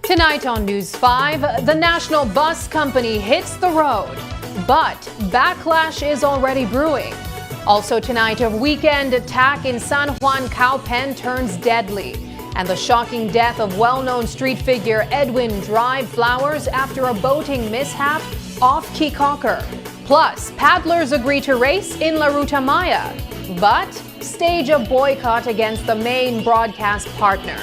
Tonight on News 5, the national bus company hits the road, but backlash is already brewing. Also tonight, a weekend attack in San Juan cow pen turns deadly, and the shocking death of well-known street figure Edwin dried flowers after a boating mishap off Key Cocker. Plus, paddlers agree to race in La Ruta Maya, but stage a boycott against the main broadcast partner.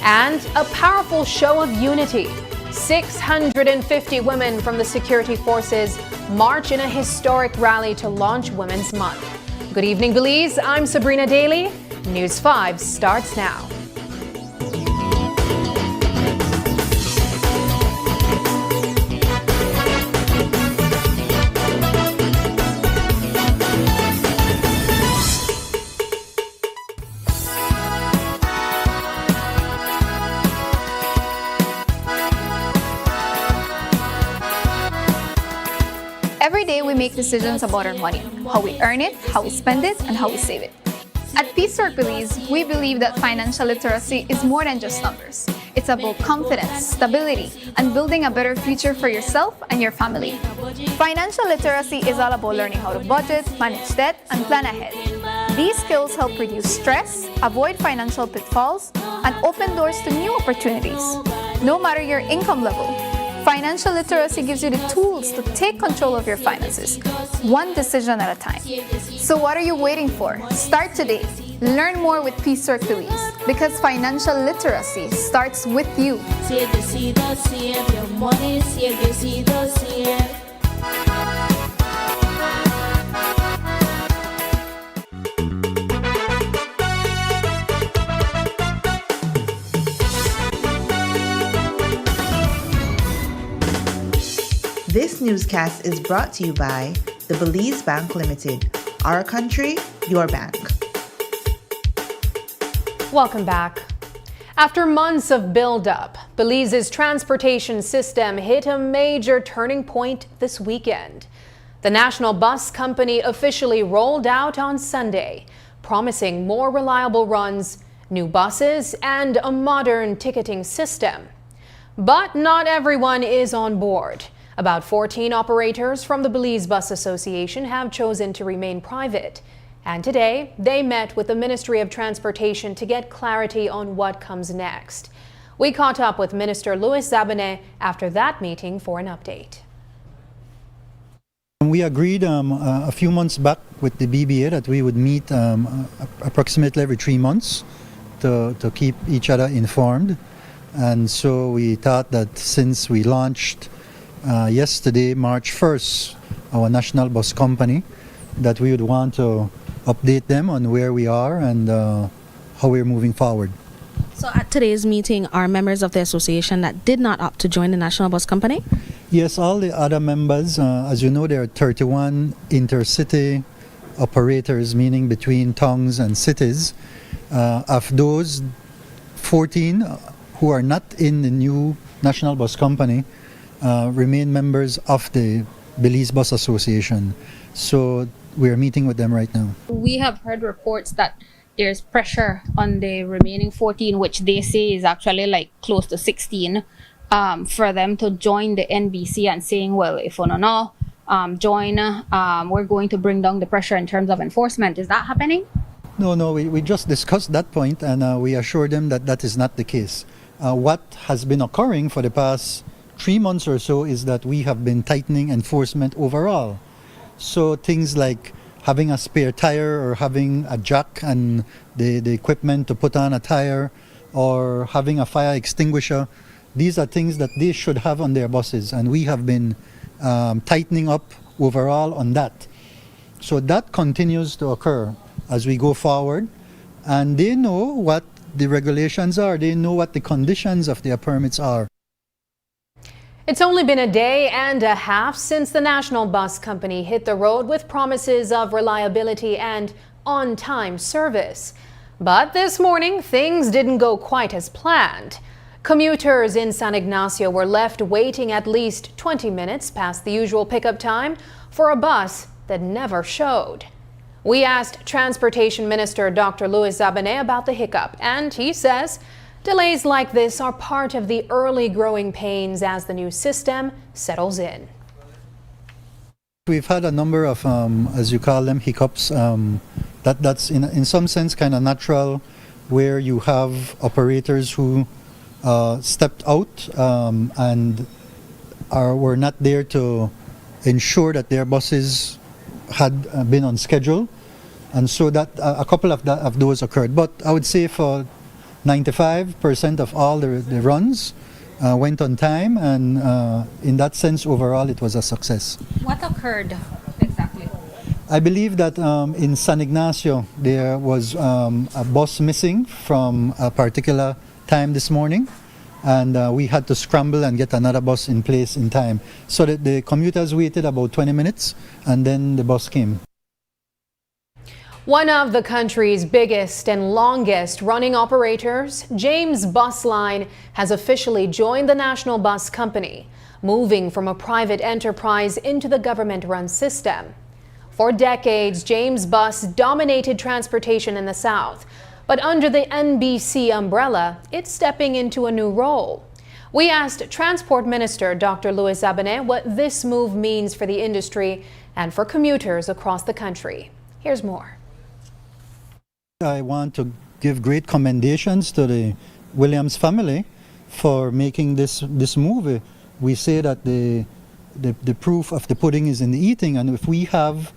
And a powerful show of unity. 650 women from the security forces march in a historic rally to launch Women's Month. Good evening, Belize. I'm Sabrina Daly. News 5 starts now. Every day we make decisions about our money, how we earn it, how we spend it, and how we save it. At Peacework Belize, we believe that financial literacy is more than just numbers. It's about confidence, stability, and building a better future for yourself and your family. Financial literacy is all about learning how to budget, manage debt, and plan ahead. These skills help reduce stress, avoid financial pitfalls, and open doors to new opportunities. No matter your income level, financial literacy gives you the tools to take control of your finances, one decision at a time. So what are you waiting for? Start today. Learn more with Peacework Belize, because financial literacy starts with you. This newscast is brought to you by the Belize Bank Limited. Our country, your bank. Welcome back. After months of build-up, Belize's transportation system hit a major turning point this weekend. The national bus company officially rolled out on Sunday, promising more reliable runs, new buses, and a modern ticketing system. But not everyone is on board. About 14 operators from the Belize Bus Association have chosen to remain private. And today, they met with the Ministry of Transportation to get clarity on what comes next. We caught up with Minister Louis Zabane after that meeting for an update. We agreed a few months back with the BBA that we would meet approximately every 3 months to keep each other informed. And so we thought that since we launched yesterday, March 1st, our national bus company, that we would want to update them on where we are and how we're moving forward. So at today's meeting, are members of the association that did not opt to join the national bus company? Yes, all the other members, as you know, there are 31 intercity operators, meaning between towns and cities. Of those, 14 who are not in the new national bus company remain members of the Belize Bus Association. So we're meeting with them right now. We have heard reports that there's pressure on the remaining 14, which they say is actually like close to 16, for them to join the NBC and saying, well, if we no join, we're going to bring down the pressure in terms of enforcement. Is that happening? No, we just discussed that point, and we assured them that that is not the case. What has been occurring for the past 3 months or so is that we have been tightening enforcement overall. So things like having a spare tire or having a jack and the equipment to put on a tire or having a fire extinguisher, these are things that they should have on their buses, and we have been tightening up overall on that. So that continues to occur as we go forward, and they know what the regulations are, they know what the conditions of their permits are. It's only been a day and a half since the National Bus Company hit the road with promises of reliability and on-time service. But this morning, things didn't go quite as planned. Commuters in San Ignacio were left waiting at least 20 minutes past the usual pickup time for a bus that never showed. We asked Transportation Minister Dr. Louis Zabané about the hiccup, and he says delays like this are part of the early growing pains as the new system settles in. We've had a number of, as you call them, hiccups. That's in some sense kind of natural, where you have operators who stepped out and were not there to ensure that their buses had been on schedule, and so that a couple of those occurred. But I would say for 95% of all the runs went on time, and in that sense, overall, it was a success. What occurred exactly? I believe that in San Ignacio, there was a bus missing from a particular time this morning, and we had to scramble and get another bus in place in time. So that the commuters waited about 20 minutes, and then the bus came. One of the country's biggest and longest running operators, James Bus Line, has officially joined the National Bus Company, moving from a private enterprise into the government-run system. For decades, James Bus dominated transportation in the South, but under the NBC umbrella, it's stepping into a new role. We asked Transport Minister Dr. Louis Zabané what this move means for the industry and for commuters across the country. Here's more. I want to give great commendations to the Williams family for making this move. We say that the proof of the pudding is in the eating, and if we have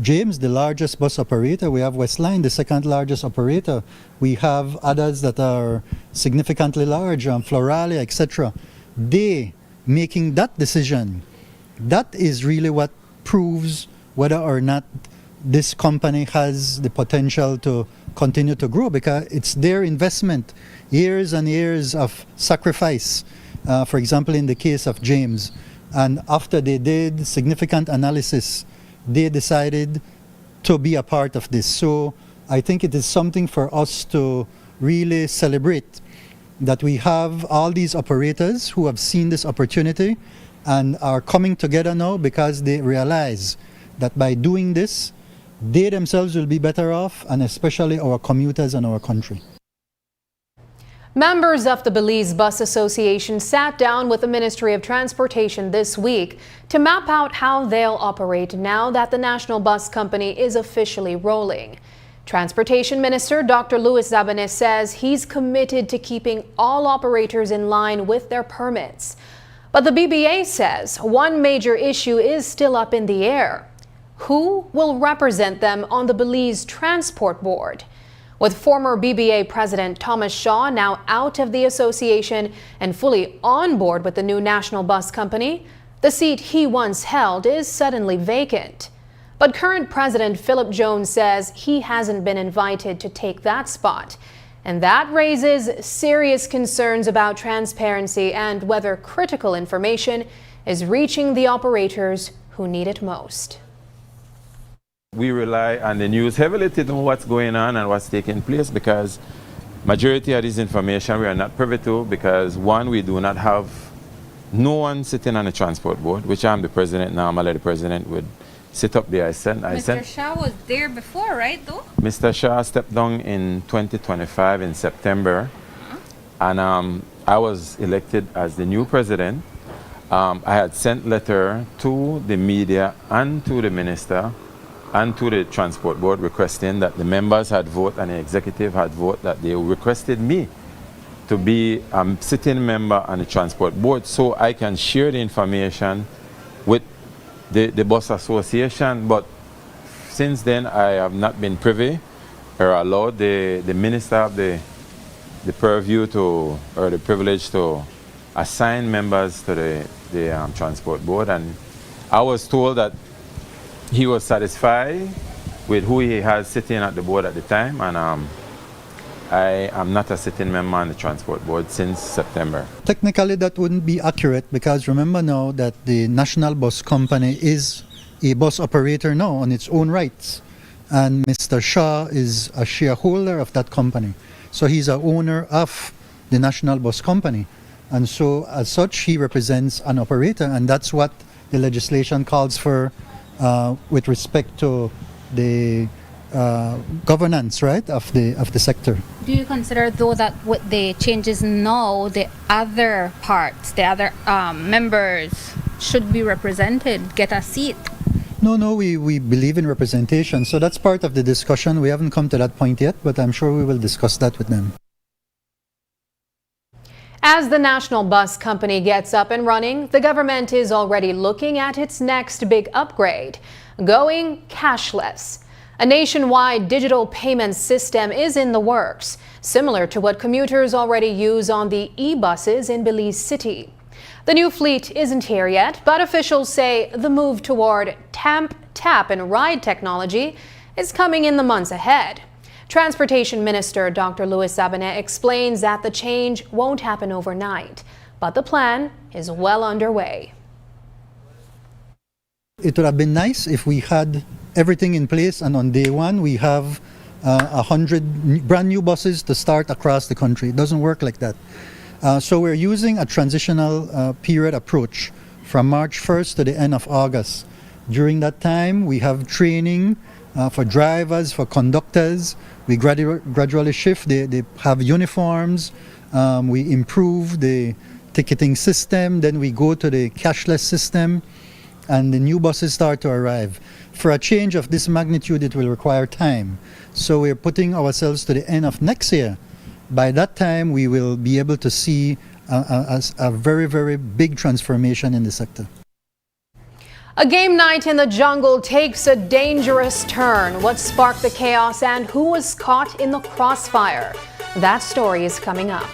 James, the largest bus operator, we have Westline, the second largest operator, we have others that are significantly larger, Floralia, etc. They making that decision, that is really what proves whether or not this company has the potential to continue to grow, because it's their investment, years and years of sacrifice. For example, in the case of James, and after they did significant analysis, they decided to be a part of this. So I think it is something for us to really celebrate, that we have all these operators who have seen this opportunity and are coming together now because they realize that by doing this, they themselves will be better off, and especially our commuters and our country. Members of the Belize Bus Association sat down with the Ministry of Transportation this week to map out how they'll operate now that the National Bus Company is officially rolling. Transportation Minister Dr. Louis Zabané says he's committed to keeping all operators in line with their permits. But the BBA says one major issue is still up in the air. Who will represent them on the Belize Transport Board? With former BBA President Thomas Shaw now out of the association and fully on board with the new National Bus Company, the seat he once held is suddenly vacant. But current President Philip Jones says he hasn't been invited to take that spot. And that raises serious concerns about transparency and whether critical information is reaching the operators who need it most. We rely on the news heavily to know what's going on and what's taking place, because majority of this information we are not privy to, because one, we do not have no one sitting on the transport board, which I'm the president. Normally the president would sit up there. Mr. Shah was there before, right, though? Mr. Shah stepped down in 2025 in September, and I was elected as the new president. I had sent letter to the media and to the minister and to the transport board requesting that the members had voted and the executive had voted that they requested me to be a sitting member on the transport board so I can share the information with the bus association. But since then I have not been privy or allowed the minister of the purview to, or the privilege to assign members to the transport board, and I was told that he was satisfied with who he has sitting at the board at the time, and I am not a sitting member on the transport board since September. Technically, that wouldn't be accurate because remember now that the National Bus Company is a bus operator now on its own rights, and Mr. Shah is a shareholder of that company. So he's an owner of the National Bus Company, and so as such he represents an operator, and that's what the legislation calls for with respect to the governance, right, of the sector. Do you consider, though, that with the changes now, the other parts, the other members should be represented, get a seat? No, we believe in representation, so that's part of the discussion. We haven't come to that point yet, but I'm sure we will discuss that with them. As the National Bus Company gets up and running, the government is already looking at its next big upgrade, going cashless. A nationwide digital payment system is in the works, similar to what commuters already use on the e-buses in Belize City. The new fleet isn't here yet, but officials say the move toward tap and ride technology is coming in the months ahead. Transportation Minister Dr. Louis Sabanet explains that the change won't happen overnight, but the plan is well underway. It would have been nice if we had everything in place and on day one we have 100 brand new buses to start across the country. It doesn't work like that. So we're using a transitional period approach from March 1st to the end of August. During that time we have training for drivers, for conductors. We gradually shift. They have uniforms. We improve the ticketing system. Then we go to the cashless system, and the new buses start to arrive. For a change of this magnitude, it will require time. So we're putting ourselves to the end of next year. By that time, we will be able to see a very, very big transformation in the sector. A game night in the jungle takes a dangerous turn. What sparked the chaos and who was caught in the crossfire? That story is coming up.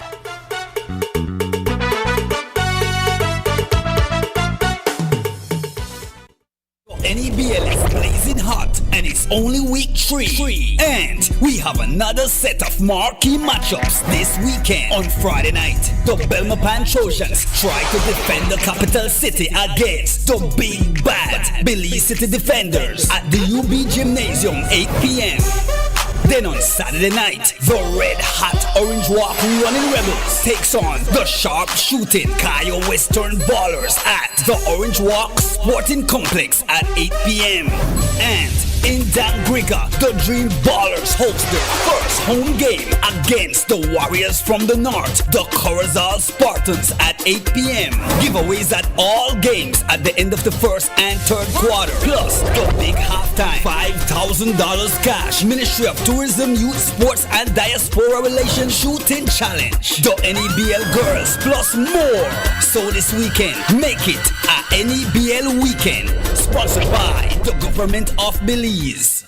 NEBL is blazing hot and it's only week 3. And we have another set of marquee matchups this weekend. On Friday night, the Belmopan Trojans try to defend the capital city against the big bad Belize City Defenders at the UB Gymnasium, 8 p.m. Then on Saturday night, the red-hot Orange Walk Running Rebels takes on the sharp-shooting Kaya Western Ballers at the Orange Walk Sporting Complex at 8 p.m. And in Dangriga, the Dream Ballers host their first home game against the Warriors from the North, the Corazal Spartans at 8 p.m. Giveaways at all games at the end of the first and third quarter. Plus, the big halftime $5,000 cash Ministry of Tourism, Youth, Sports and Diaspora Relations Shooting Challenge. The NEBL Girls plus more. So this weekend, make it a NEBL weekend. Sponsored by the Government of Belize.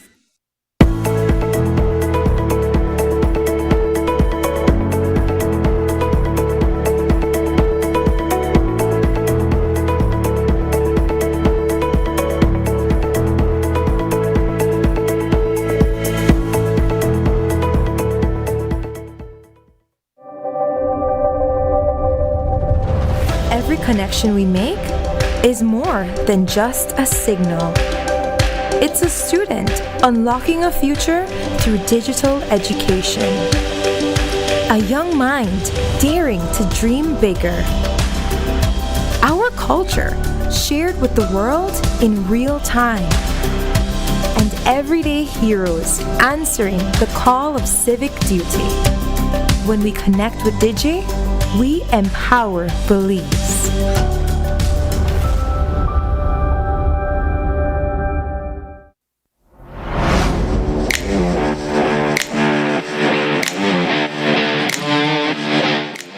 Every connection we make is more than just a signal. It's a student unlocking a future through digital education. A young mind daring to dream bigger. culture, shared with the world in real time. And everyday heroes answering the call of civic duty. When we connect with Digi, we empower beliefs.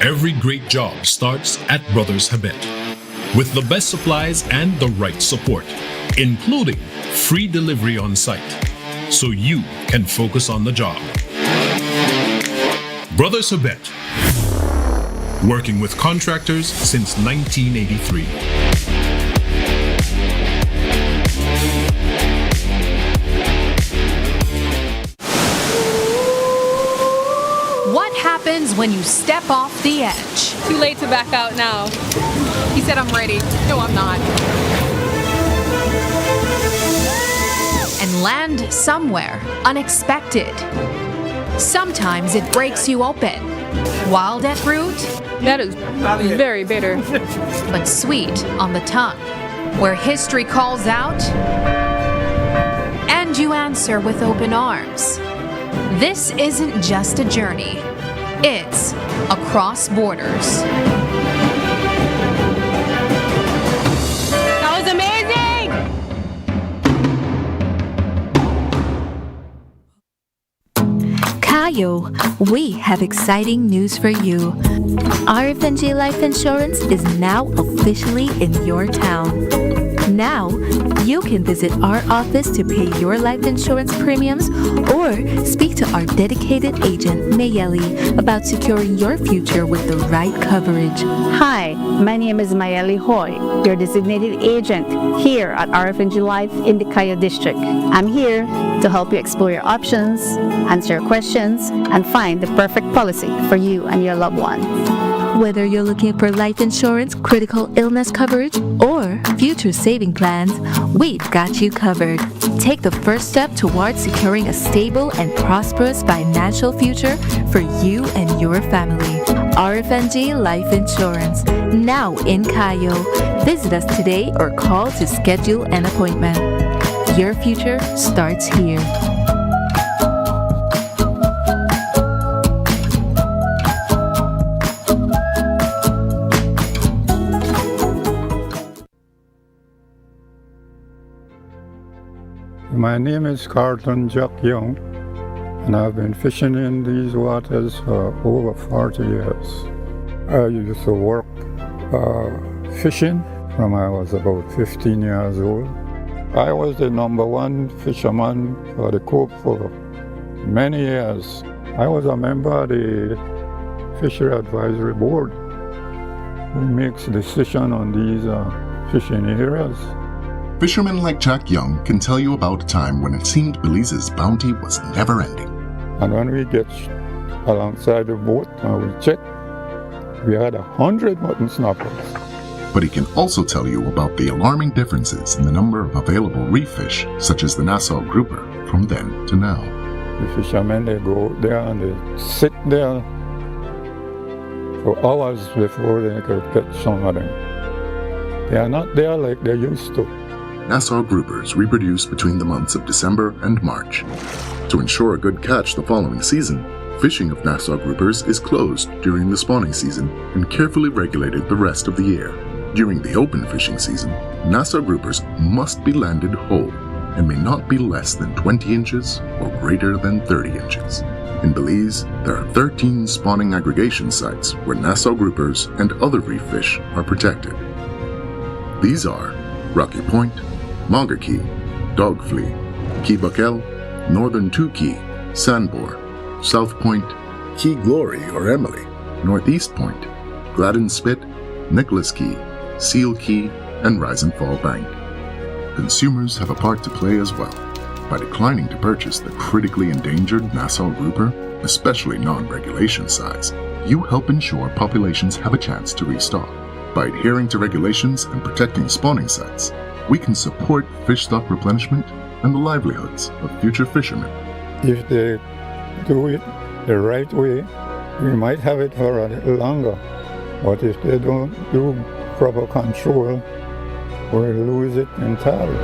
Every great job starts at Brothers Habet with the best supplies and the right support, including free delivery on site, so you can focus on the job. Brothers Habet, working with contractors since 1983. What happens when you step off the edge? Too late to back out now. He said I'm ready. No, I'm not. And land somewhere unexpected. Sometimes it breaks you open. Wild at root, That is very bitter. but sweet on the tongue. Where history calls out, and you answer with open arms. This isn't just a journey, it's across borders. That was amazing! Kayo, we have exciting news for you. RFNG Life Insurance is now officially in your town. Now, you can visit our office to pay your life insurance premiums or speak to our dedicated agent, Mayeli, about securing your future with the right coverage. Hi, my name is Mayeli Hoy, your designated agent here at RFNG Life in the Kayo District. I'm here to help you explore your options, answer your questions, and find the perfect policy for you and your loved one. Whether you're looking for life insurance, critical illness coverage, or future saving plans, we've got you covered. Take the first step towards securing a stable and prosperous financial future for you and your family. RFNG Life Insurance, now in Kayo. Visit us today or call to schedule an appointment. Your future starts here. My name is Carlton Jack Young, and I've been fishing in these waters for over 40 years. I used to work fishing from I was about 15 years old. I was the #1 fisherman for the Cove for many years. I was a member of the Fishery Advisory Board who makes decisions on these fishing areas. Fishermen like Jack Young can tell you about a time when it seemed Belize's bounty was never ending. And when we get alongside the boat and we check, we had 100 mutton snappers. But he can also tell you about the alarming differences in the number of available reef fish, such as the Nassau grouper, from then to now. The fishermen, they go out there and they sit there for hours before they could catch some of them. They are not there like they used to. Nassau groupers reproduce between the months of December and March. To ensure a good catch the following season, fishing of Nassau groupers is closed during the spawning season and carefully regulated the rest of the year. During the open fishing season, Nassau groupers must be landed whole and may not be less than 20 inches or greater than 30 inches. In Belize, there are 13 spawning aggregation sites where Nassau groupers and other reef fish are protected. These are Rocky Point, Mauga Key, Dog Flea, Key Buckell, Northern Two Key, Sandbore, South Point, Key Glory or Emily, Northeast Point, Gladden Spit, Nicholas Key, Seal Key, and Rise and Fall Bank. Consumers have a part to play as well. By declining to purchase the critically endangered Nassau grouper, especially non-regulation size, you help ensure populations have a chance to restock. By adhering to regulations and protecting spawning sites, we can support fish stock replenishment and the livelihoods of future fishermen. If they do it the right way, we might have it for a little longer. But if they don't do proper control, we lose it entirely.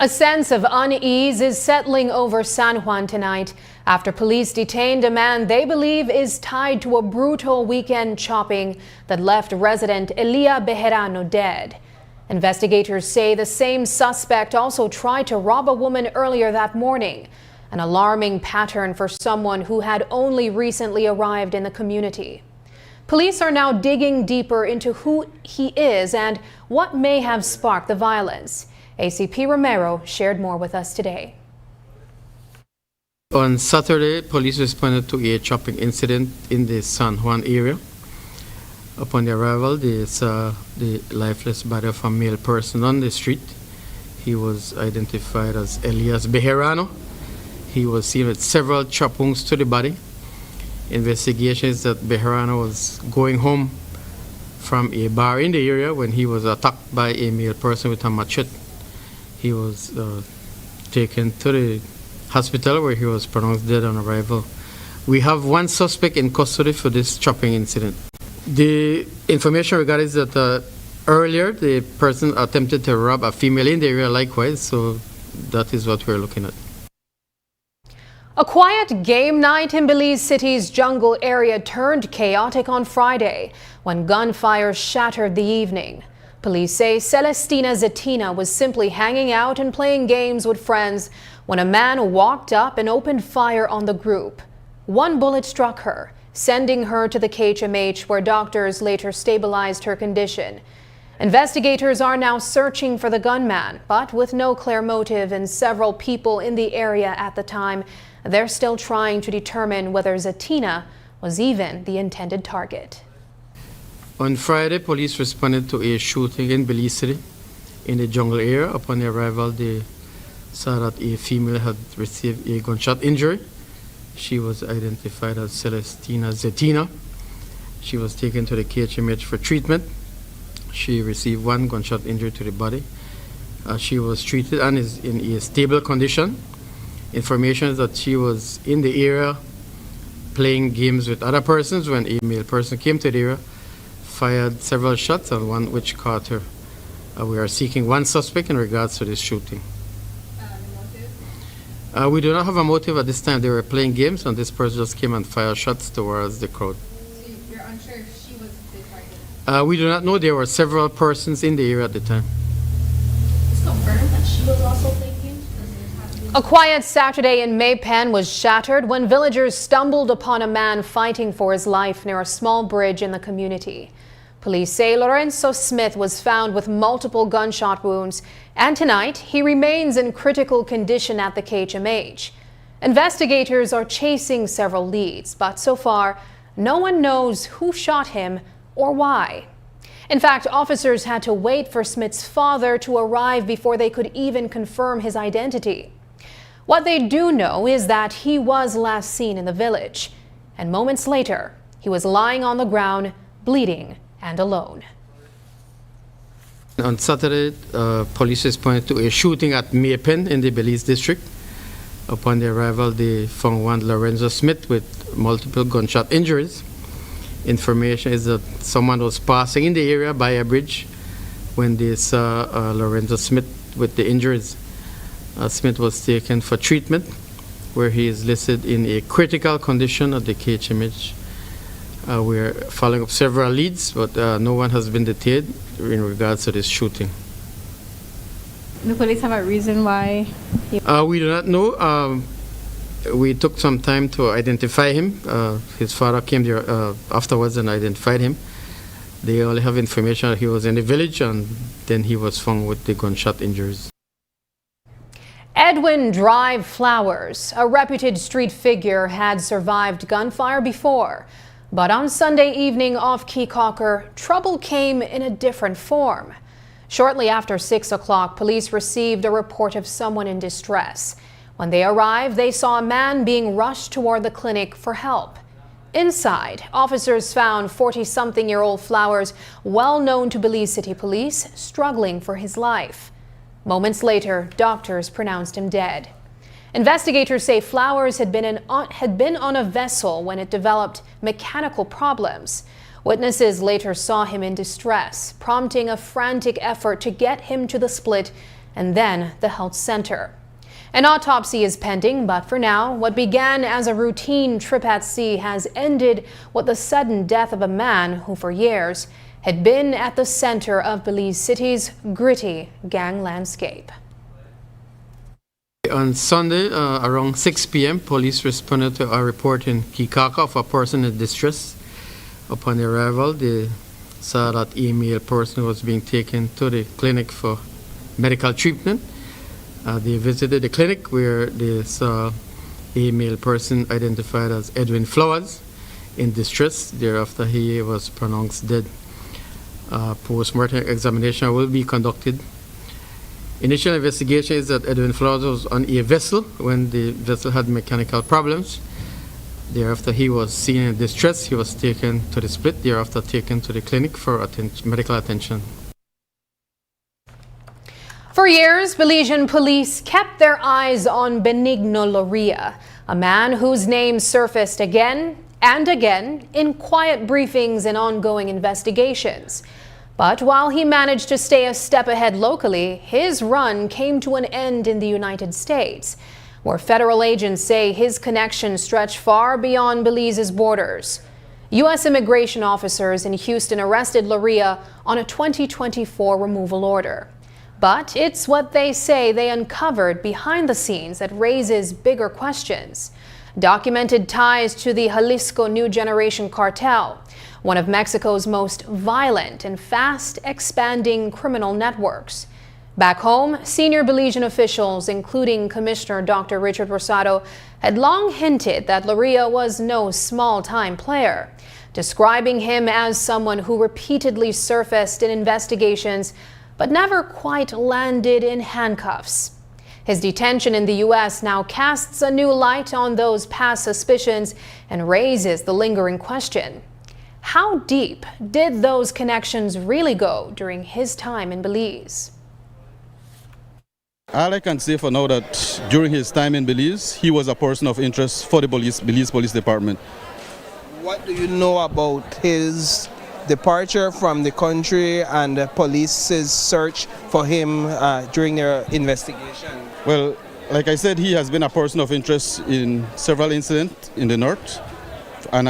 A sense of unease is settling over San Juan tonight after police detained a man they believe is tied to a brutal weekend chopping that left resident Elia Bejarano dead. Investigators say the same suspect also tried to rob a woman earlier that morning, an alarming pattern for someone who had only recently arrived in the community. Police are now digging deeper into who he is and what may have sparked the violence. ACP Romero shared more with us today. On Saturday, police responded to a chopping incident in the San Juan area. Upon the arrival, they saw the lifeless body of a male person on the street. He was identified as Elias Bejarano. He was seen with several chop wounds to the body. Investigations that Bejarano was going home from a bar in the area when he was attacked by a male person with a machete. He was taken to the hospital where he was pronounced dead on arrival. We have one suspect in custody for this chopping incident. The information we got is that earlier the person attempted to rob a female in the area likewise, so that is what we're looking at. A quiet game night in Belize City's jungle area turned chaotic on Friday when gunfire shattered the evening. Police say Celestina Zetina was simply hanging out and playing games with friends when a man walked up and opened fire on the group. One bullet struck her, sending her to the KHMH where doctors later stabilized her condition. Investigators are now searching for the gunman, but with no clear motive and several people in the area at the time, they're still trying to determine whether Zetina was even the intended target. On Friday, police responded to a shooting in Belize City in the jungle area. Upon their arrival, they saw that a female had received a gunshot injury. She was identified as Celestina Zetina. She was taken to the KHMH for treatment. She received one gunshot injury to the body. She was treated and is in a stable condition. Information is that she was in the area playing games with other persons when a male person came to the area, fired several shots and one which caught her. We are seeking one suspect in regards to this shooting. We do not have a motive at this time. They were playing games and this person just came and fired shots towards the crowd. So you're unsure if she was the target? We do not know. There were several persons in the area at the time. It's confirmed that she was also playing games? A quiet Saturday in Maypen was shattered when villagers stumbled upon a man fighting for his life near a small bridge in the community. Police say Lorenzo Smith was found with multiple gunshot wounds, and tonight he remains in critical condition at the KHMH. Investigators are chasing several leads, but so far, no one knows who shot him or why. In fact, officers had to wait for Smith's father to arrive before they could even confirm his identity. What they do know is that he was last seen in the village, and moments later, he was lying on the ground, bleeding and alone. On Saturday, police responded to a shooting at Maypen in the Belize district. Upon their arrival, they found one Lorenzo Smith with multiple gunshot injuries. Information is that someone was passing in the area by a bridge when they saw Lorenzo Smith with the injuries. Smith was taken for treatment, where he is listed in a critical condition at the KHMH. We're following up several leads, but no one has been detained in regards to this shooting. The police have a reason why? We do not know. We took some time to identify him. His father came there afterwards and identified him. They only have information that he was in the village and then he was found with the gunshot injuries. Edwin Drive Flowers, a reputed street figure, had survived gunfire before. But on Sunday evening off Keecocker, trouble came in a different form. Shortly after 6 o'clock, police received a report of someone in distress. When they arrived, they saw a man being rushed toward the clinic for help. Inside, officers found 40-something-year-old Flowers, well known to Belize City Police, struggling for his life. Moments later, doctors pronounced him dead. Investigators say Flowers had been on a vessel when it developed mechanical problems. Witnesses later saw him in distress, prompting a frantic effort to get him to the split and then the health center. An autopsy is pending, but for now, what began as a routine trip at sea has ended with the sudden death of a man who for years had been at the center of Belize City's gritty gang landscape. On Sunday, around 6 p.m., police responded to a report in Kikaka of a person in distress. Upon arrival, they saw that a male person was being taken to the clinic for medical treatment. They visited the clinic where they saw a male person identified as Edwin Flowers in distress. Thereafter, he was pronounced dead. Post-mortem examination will be conducted. Initial investigation is that Edwin Flowers was on a vessel when the vessel had mechanical problems. Thereafter, he was seen in distress. He was taken to the split, thereafter taken to the clinic for medical attention. For years, Belizean police kept their eyes on Benigno Loria, a man whose name surfaced again and again in quiet briefings and ongoing investigations. But while he managed to stay a step ahead locally, his run came to an end in the United States, where federal agents say his connections stretch far beyond Belize's borders. U.S. immigration officers in Houston arrested Loria on a 2024 removal order. But it's what they say they uncovered behind the scenes that raises bigger questions. Documented ties to the Jalisco New Generation Cartel, one of Mexico's most violent and fast-expanding criminal networks. Back home, senior Belizean officials, including Commissioner Dr. Richard Rosado, had long hinted that Loria was no small-time player, describing him as someone who repeatedly surfaced in investigations but never quite landed in handcuffs. His detention in the U.S. now casts a new light on those past suspicions and raises the lingering question: how deep did those connections really go during his time in Belize? All I can say for now that during his time in Belize, he was a person of interest for the Belize Police Department. What do you know about his departure from the country and the police's search for him during their investigation? Well, like I said, he has been a person of interest in several incidents in the north and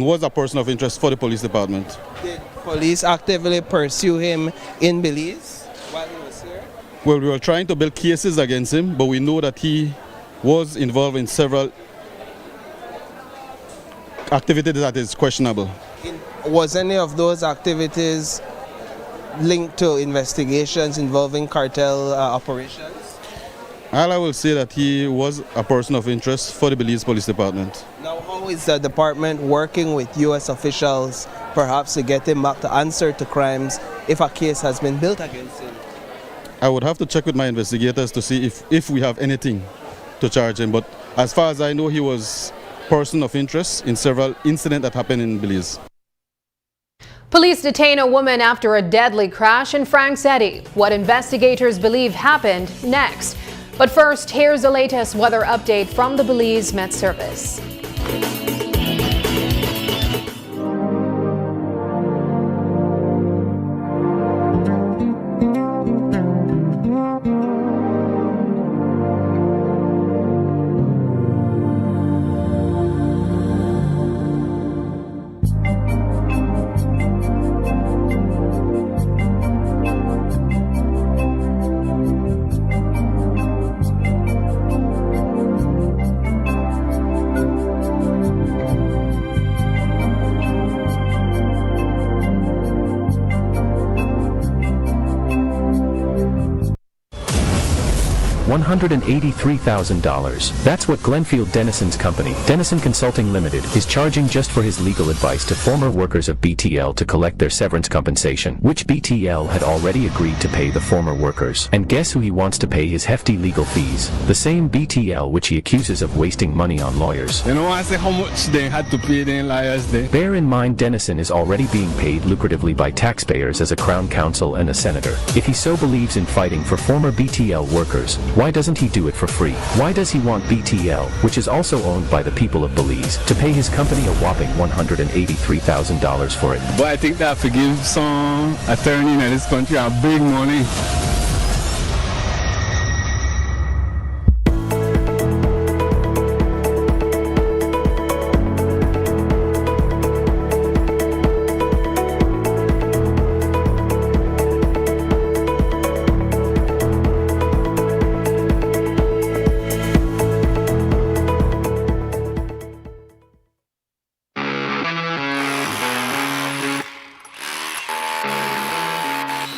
was a person of interest for the police department. Did police actively pursue him in Belize while he was here? Well, we were trying to build cases against him, but we know that he was involved in several activities that is questionable. Was any of those activities linked to investigations involving cartel operations? All I will say that he was a person of interest for the Belize Police Department. Now, how is the department working with U.S. officials, perhaps to get him back to answer to crimes if a case has been built against him? I would have to check with my investigators to see if we have anything to charge him. But as far as I know, he was a person of interest in several incidents that happened in Belize. Police detain a woman after a deadly crash in Franks Eddy. What investigators believe happened next. But first, here's the latest weather update from the Belize Met Service. $183,000. That's what Glenfield Dennison's company, Dennison Consulting Limited, is charging just for his legal advice to former workers of BTL to collect their severance compensation, which BTL had already agreed to pay the former workers. And guess who he wants to pay his hefty legal fees? The same BTL which he accuses of wasting money on lawyers. You know, I say how much they had to pay the lawyers there. Bear in mind, Dennison is already being paid lucratively by taxpayers as a Crown Counsel and a senator. If he so believes in fighting for former BTL workers, why doesn't he do it for free? Why does he want BTL, which is also owned by the people of Belize, to pay his company a whopping $183,000 for it? But I think that to give some attorney in this country a big money.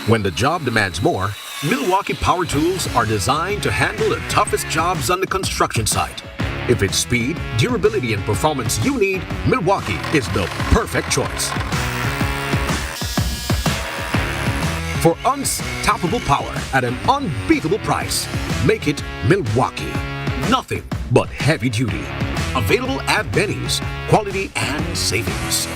When the job demands more, Milwaukee Power Tools are designed to handle the toughest jobs on the construction site. If it's speed, durability, and performance you need, Milwaukee is the perfect choice. For unstoppable power at an unbeatable price, make it Milwaukee. Nothing but heavy duty. Available at Benny's. Quality and savings.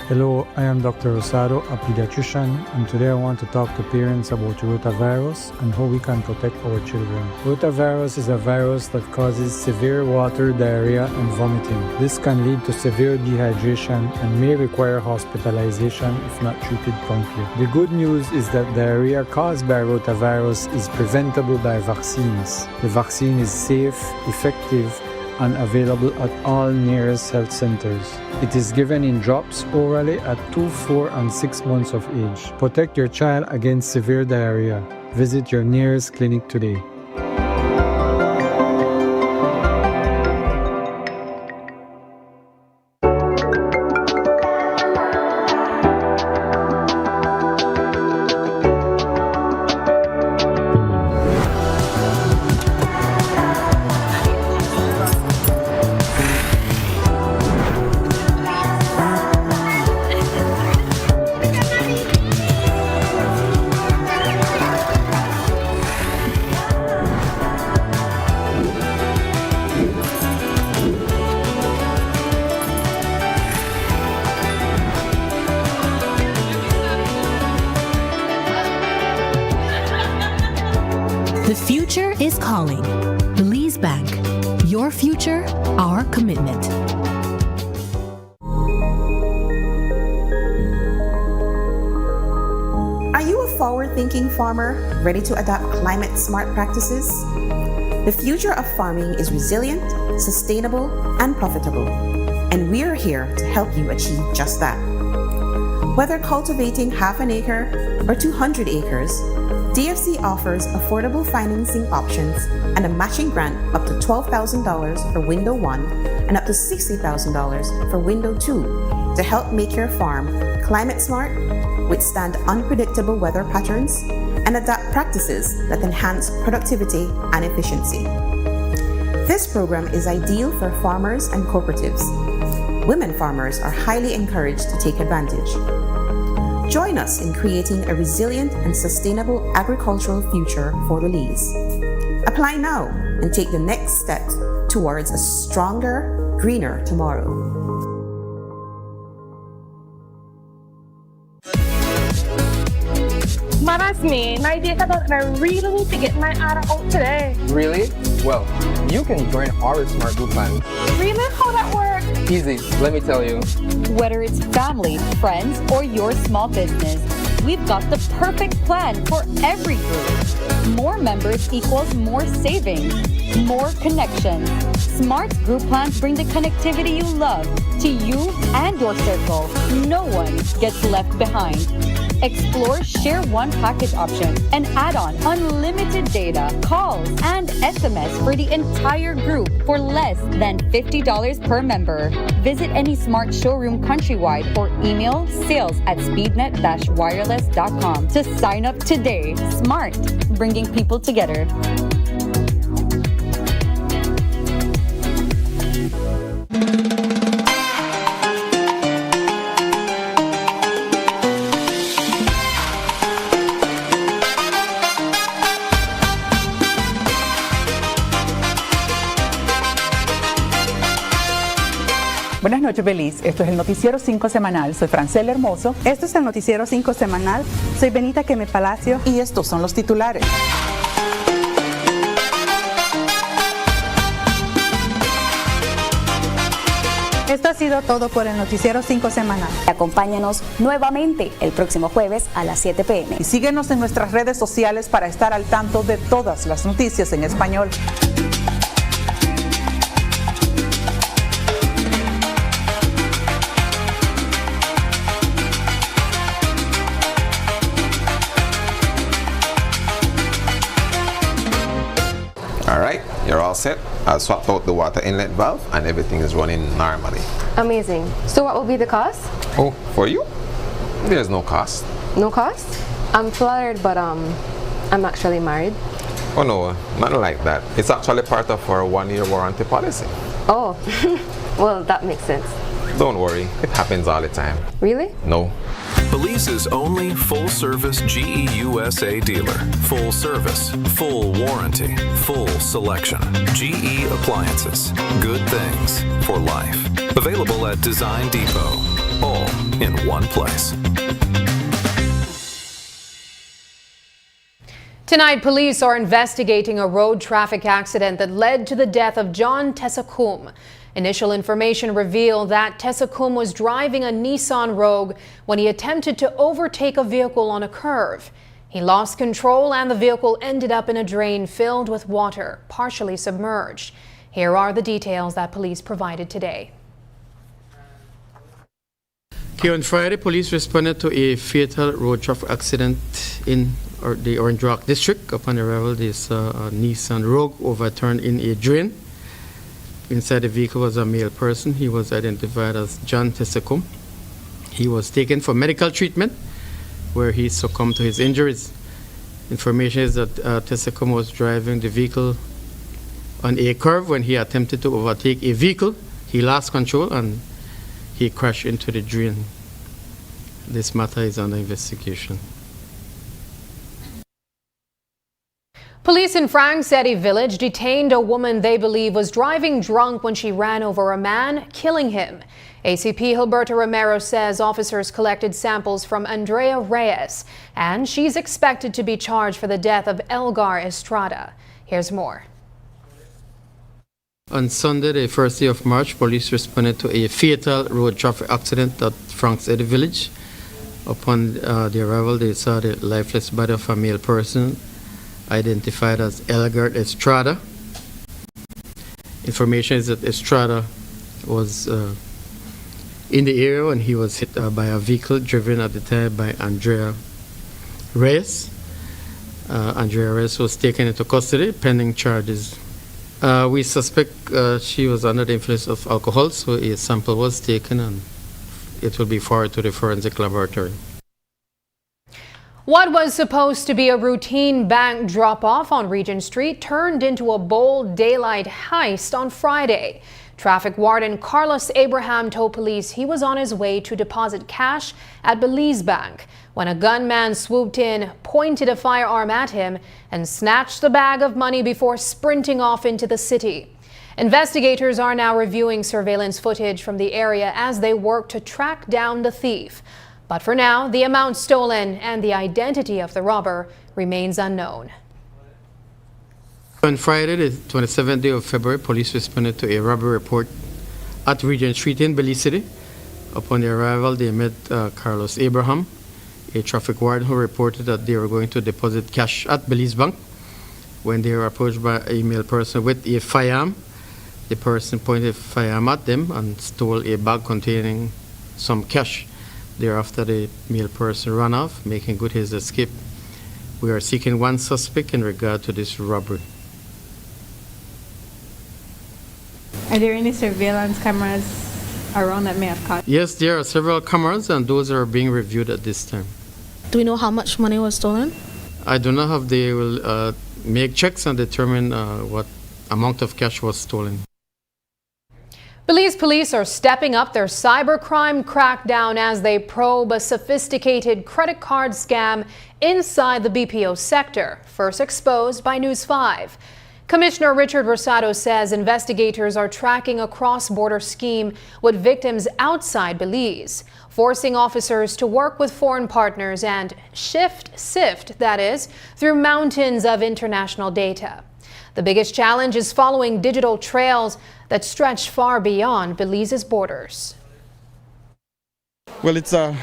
Hello, I am Dr. Rosado, a pediatrician, and today I want to talk to parents about rotavirus and how we can protect our children. Rotavirus is a virus that causes severe water, diarrhea, and vomiting. This can lead to severe dehydration and may require hospitalization if not treated promptly. The good news is that diarrhea caused by rotavirus is preventable by vaccines. The vaccine is safe, effective, and available at all nearest health centers. It is given in drops orally at 2, 4, and 6 months of age. Protect your child against severe diarrhea. Visit your nearest clinic today. The future is calling. Belize Bank. Your future, our commitment. Are you a forward-thinking farmer ready to adopt climate-smart practices? The future of farming is resilient, sustainable, and profitable, and we're here to help you achieve just that. Whether cultivating half an acre or 200 acres, DFC offers affordable financing options and a matching grant up to $12,000 for Window 1 and up to $60,000 for Window 2 to help make your farm climate smart, withstand unpredictable weather patterns, and adopt practices that enhance productivity and efficiency. This program is ideal for farmers and cooperatives. Women farmers are highly encouraged to take advantage. Join us in creating a resilient and sustainable agricultural future for Belize. Apply now and take the next step towards a stronger, greener tomorrow. That's me. My data and I really need to get my order out today. Really? Well, you can join our Smart Group plan. Really? How that works? Easy, let me tell you. Whether it's family, friends, or your small business, we've got the perfect plan for every group. More members equals more savings, more connections. Smart group plans bring the connectivity you love to you and your circle. No one gets left behind. Explore Share One package option and add on unlimited data, calls, and SMS for the entire group for less than $50 per member. Visit any smart showroom countrywide or email sales@speednet-wireless.com to sign up today. Smart, bringing people together. Buenas noches, Belice. Esto es el Noticiero 5 Semanal. Soy Francela Hermoso. Esto es el Noticiero 5 Semanal. Soy Benita Queme Palacio. Y estos son los titulares. Esto ha sido todo por el Noticiero 5 Semanal. Acompáñanos nuevamente el próximo jueves a las 7 p.m. Y síguenos en nuestras redes sociales para estar al tanto de todas las noticias en español. Alright, you're all set. I'll swap out the water inlet valve and everything is running normally. Amazing. So what will be the cost? Oh, for you? There's no cost. No cost? I'm flattered, but I'm actually married. Oh no, nothing like that. It's actually part of our 1-year warranty policy. Oh, well, that makes sense. Don't worry, it happens all the time. Really? No. Belize's only full-service GE USA dealer. Full service, full warranty, full selection. GE Appliances. Good things for life. Available at Design Depot. All in one place. Tonight, police are investigating a road traffic accident that led to the death of John Tessakum. Initial information revealed that Tessakum was driving a Nissan Rogue when he attempted to overtake a vehicle on a curve. He lost control and the vehicle ended up in a drain filled with water, partially submerged. Here are the details that police provided today. On Friday, police responded to a fatal road traffic accident in the Orange Rock district. Upon arrival, this Nissan Rogue overturned in a drain. Inside the vehicle was a male person. He was identified as John Tessakum. He was taken for medical treatment where he succumbed to his injuries. Information is that Tessakum was driving the vehicle on a curve when he attempted to overtake a vehicle. He lost control and he crashed into the drain. This matter is under investigation. Police in Franks Eddy Village detained a woman they believe was driving drunk when she ran over a man, killing him. ACP Gilberto Romero says officers collected samples from Andrea Reyes, and she's expected to be charged for the death of Elgar Estrada. Here's more. On Sunday, the first day of March, police responded to a fatal road traffic accident at Franks Eddy Village. Upon the arrival, they saw the lifeless body of a male person identified as Elgar Estrada. Information is that Estrada was in the area when he was hit by a vehicle driven at the time by Andrea Reyes. Andrea Reyes was taken into custody pending charges. We suspect she was under the influence of alcohol, so a sample was taken and it will be forwarded to the forensic laboratory. What was supposed to be a routine bank drop-off on Regent Street turned into a bold daylight heist on Friday. Traffic warden Carlos Abraham told police he was on his way to deposit cash at Belize Bank when a gunman swooped in, pointed a firearm at him, and snatched the bag of money before sprinting off into the city. Investigators are now reviewing surveillance footage from the area as they work to track down the thief. But for now, the amount stolen and the identity of the robber remains unknown. On Friday, the 27th day of February, police responded to a robbery report at Regent Street in Belize City. Upon their arrival, they met Carlos Abraham, a traffic warden who reported that they were going to deposit cash at Belize Bank. When they were approached by a male person with a firearm, the person pointed a firearm at them and stole a bag containing some cash. Thereafter, the male person ran off, making good his escape. We are seeking one suspect in regard to this robbery. Are there any surveillance cameras around that may have caught? Yes, there are several cameras, and those are being reviewed at this time. Do we know how much money was stolen? I do not have. They will make checks and determine what amount of cash was stolen. Belize police are stepping up their cybercrime crackdown as they probe a sophisticated credit card scam inside the BPO sector, first exposed by News 5. Commissioner Richard Rosado says investigators are tracking a cross-border scheme with victims outside Belize, forcing officers to work with foreign partners and sift, that is, through mountains of international data. The biggest challenge is following digital trails that stretch far beyond Belize's borders. Well, it's a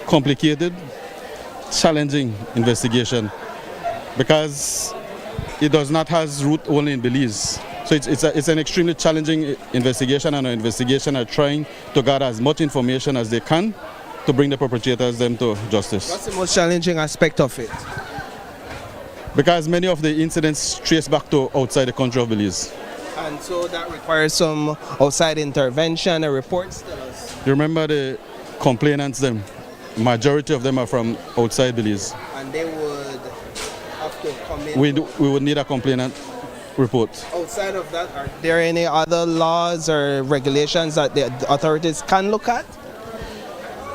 complicated, challenging investigation because it does not have root only in Belize. So it's an extremely challenging investigation, and our investigation are trying to gather as much information as they can to bring the perpetrators them to justice. What's the most challenging aspect of it? Because many of the incidents trace back to outside the country of Belize. And so that requires some outside intervention and reports to us. You remember the complainants, them, majority of them are from outside Belize. And they would have to come in. We would need a complainant report. Outside of that, are there any other laws or regulations that the authorities can look at?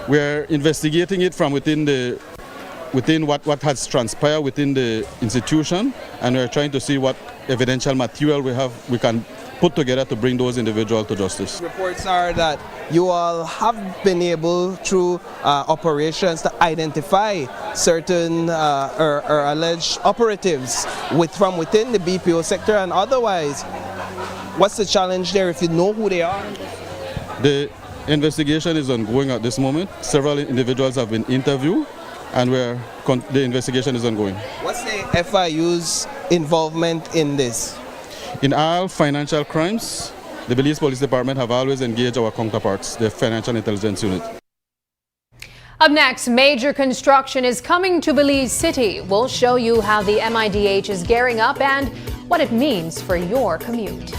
We're investigating it from within what has transpired within the institution, and we're trying to see what evidential material we can put together to bring those individuals to justice. Reports are that you all have been able, through operations, to identify certain or alleged operatives from within the BPO sector and otherwise. What's the challenge there if you know who they are? The investigation is ongoing at this moment. Several individuals have been interviewed, and the investigation is ongoing. What's the FIU's involvement in this? In all financial crimes, the Belize Police Department have always engaged our counterparts, the Financial Intelligence Unit. Up next, major construction is coming to Belize City. We'll show you how the MIDH is gearing up and what it means for your commute.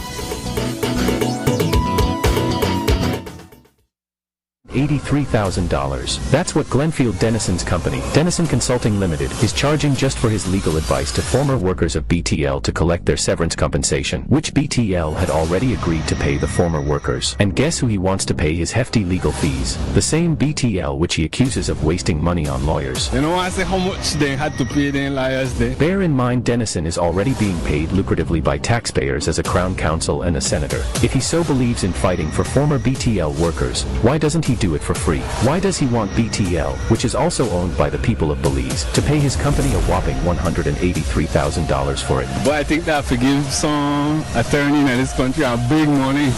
$83,000. That's what Glenfield Denison's company, Denison Consulting Limited, is charging just for his legal advice to former workers of BTL to collect their severance compensation, which BTL had already agreed to pay the former workers. And guess who he wants to pay his hefty legal fees? The same BTL which he accuses of wasting money on lawyers. You know, I say how much they had to pay their lawyers there. Bear in mind, Denison is already being paid lucratively by taxpayers as a crown counsel and a senator. If he so believes in fighting for former BTL workers, why doesn't he do it for free? Why does he want BTL, which is also owned by the people of Belize, to pay his company a whopping $183,000 for it? But I think that to give some attorney in this country a big money.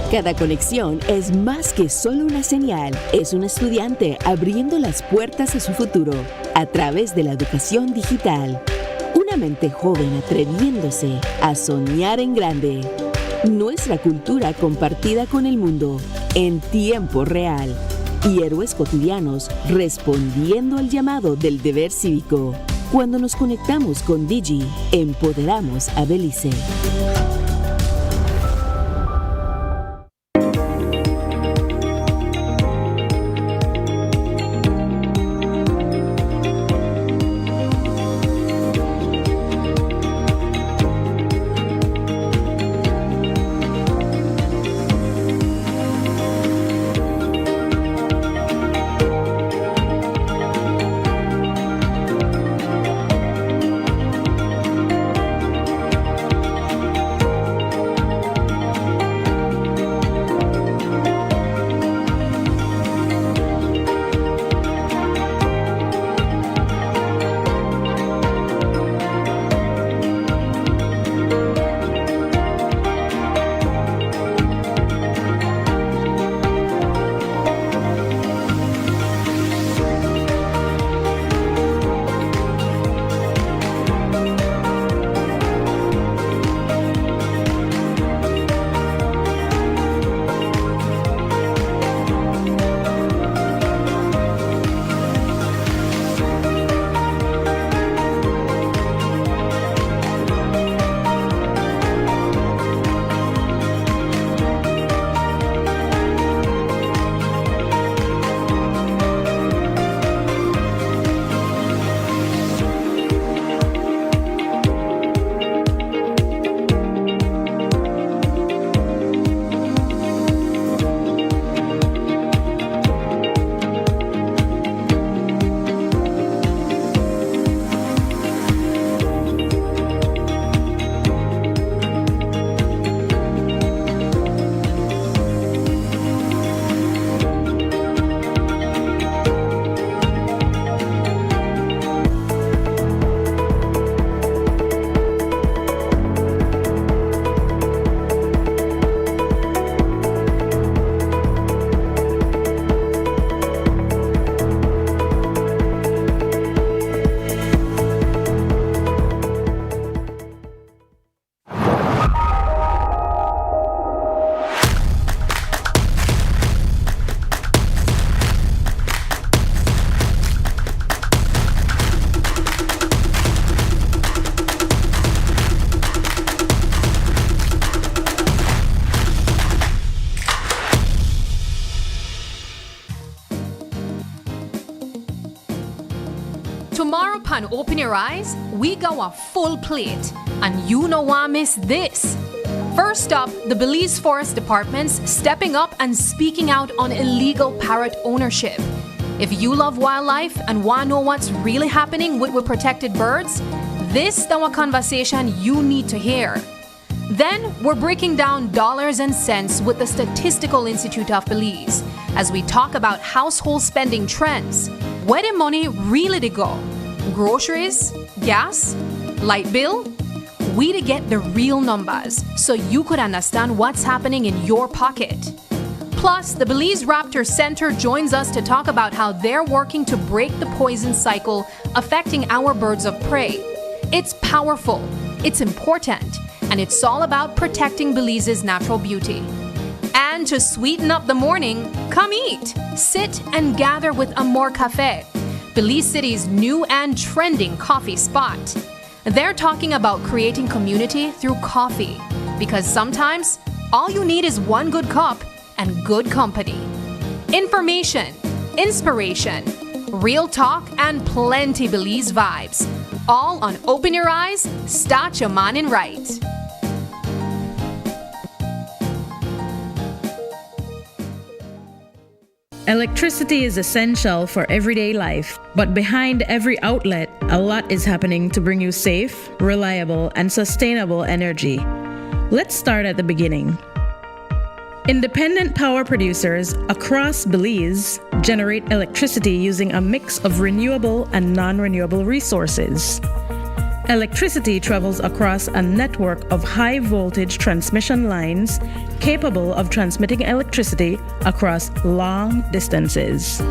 Cada conexión es más que solo una señal, es un estudiante abriendo las puertas a su futuro a través de la educación digital. Una mente joven atreviéndose a soñar en grande. Nuestra cultura compartida con el mundo en tiempo real. Y héroes cotidianos respondiendo al llamado del deber cívico. Cuando nos conectamos con Digi, empoderamos a Belice. Tomorrow pan Open Your Eyes, we go a full plate. And you know why miss this. First up, the Belize Forest Department's stepping up and speaking out on illegal parrot ownership. If you love wildlife and want to know what's really happening with protected birds, this is our conversation you need to hear. Then, we're breaking down dollars and cents with the Statistical Institute of Belize as we talk about household spending trends. Where the money really to go? Groceries? Gas? Light bill? We to get the real numbers so you could understand what's happening in your pocket. Plus, the Belize Raptor Center joins us to talk about how they're working to break the poison cycle affecting our birds of prey. It's powerful, it's important, and it's all about protecting Belize's natural beauty. And to sweeten up the morning, come eat, sit, and gather with Amor Cafe, Belize City's new and trending coffee spot. They're talking about creating community through coffee, because sometimes all you need is one good cup and good company. Information, inspiration, real talk, and plenty Belize vibes. All on Open Your Eyes, Start Your Morning Right. Electricity is essential for everyday life, but behind every outlet, a lot is happening to bring you safe, reliable, and sustainable energy. Let's start at the beginning. Independent power producers across Belize generate electricity using a mix of renewable and non-renewable resources. Electricity travels across a network of high-voltage transmission lines capable of transmitting electricity across long distances.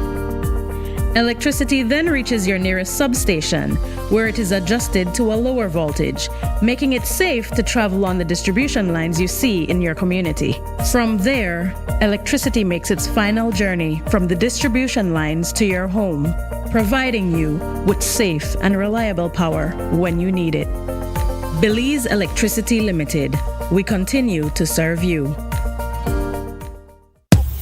Electricity then reaches your nearest substation, where it is adjusted to a lower voltage, making it safe to travel on the distribution lines you see in your community. From there, electricity makes its final journey from the distribution lines to your home, providing you with safe and reliable power when you need it. Belize Electricity Limited. We continue to serve you.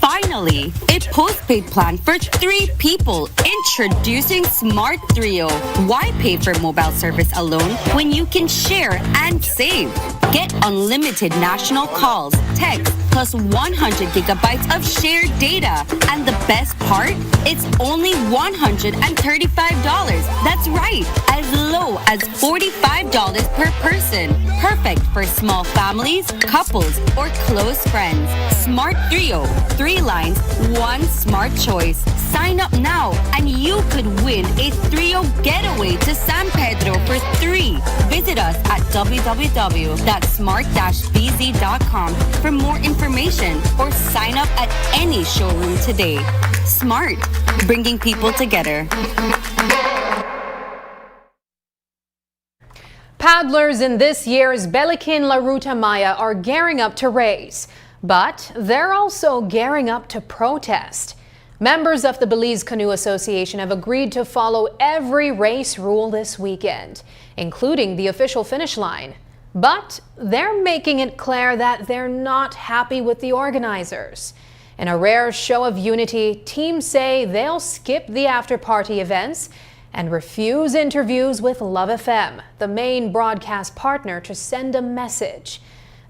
Finally, a postpaid plan for 3 people. Introducing Smart Trio. Why pay for mobile service alone when you can share and save? Get unlimited national calls, texts, plus 100 gigabytes of shared data. And the best part? It's only $135. That's right, as low as $45 per person. Perfect for small families, couples, or close friends. Smart Trio. 3 lines, 1 smart choice. Sign up now and you could win a Trio getaway to San Pedro for 3. Visit us at www.smart-bz.com for more information or sign up at any showroom today. Smart, bringing people together. Paddlers in this year's Belikin La Ruta Maya are gearing up to race, but they're also gearing up to protest. Members of the Belize Canoe Association have agreed to follow every race rule this weekend, including the official finish line. But they're making it clear that they're not happy with the organizers. In a rare show of unity, teams say they'll skip the after-party events and refuse interviews with Love FM, the main broadcast partner, to send a message.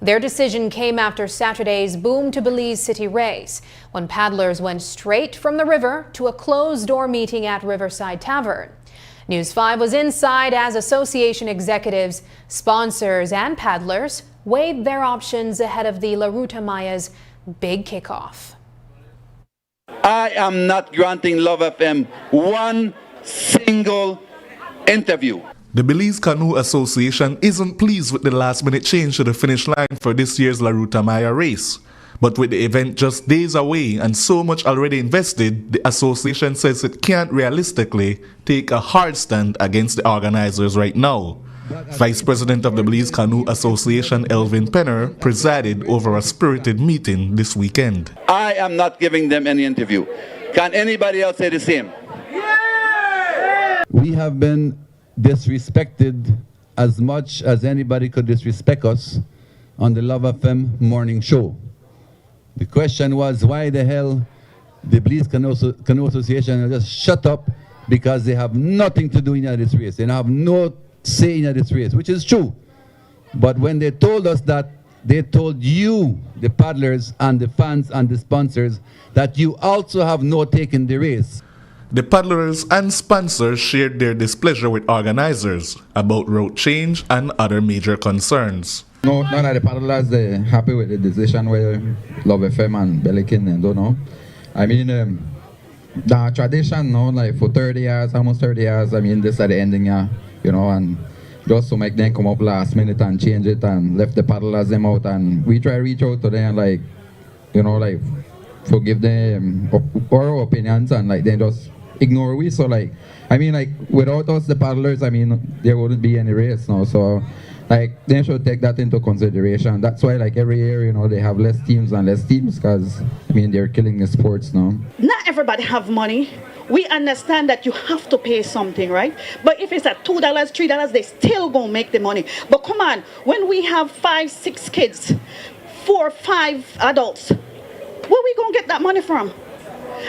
Their decision came after Saturday's Boom to Belize City race, when paddlers went straight from the river to a closed-door meeting at Riverside Tavern. News 5 was inside as association executives, sponsors, and paddlers weighed their options ahead of the La Ruta Maya's big kickoff. I am not granting Love FM one single interview. The Belize Canoe Association isn't pleased with the last-minute change to the finish line for this year's La Ruta Maya race. But with the event just days away and so much already invested, the association says it can't realistically take a hard stand against the organizers right now. Vice President of the Belize Canoe Association, Elvin Penner, presided over a spirited meeting this weekend. I am not giving them any interview. Can anybody else say the same? We have been disrespected as much as anybody could disrespect us on the Love FM morning show. The question was, why the hell the Belize Canoe Association just shut up because they have nothing to do in this race. They have no say in this race, which is true. But when they told us that, they told you, the paddlers and the fans and the sponsors, that you also have no take in the race. The paddlers and sponsors shared their displeasure with organizers about route change and other major concerns. No, none of the paddlers are happy with the decision where Love FM and Bellikin and don't know. I mean, the tradition, no, like for 30 years, almost 30 years, I mean, this at the ending, you know, and just to make them come up last minute and change it and left the paddlers them out, and we try to reach out to them, like, you know, like, forgive them our opinions, and like, they just ignore we. So like, I mean, like, without us, the paddlers, I mean, there wouldn't be any race now. So like, they should take that into consideration. That's why, like, every year, you know, they have less teams and less teams, because I mean, they're killing the sports now. Not everybody have money. We understand that you have to pay something, right? But if it's at $2, $3, they still gonna make the money. But come on, when we have 5, 6 kids, 4, 5 adults, where we gonna get that money from?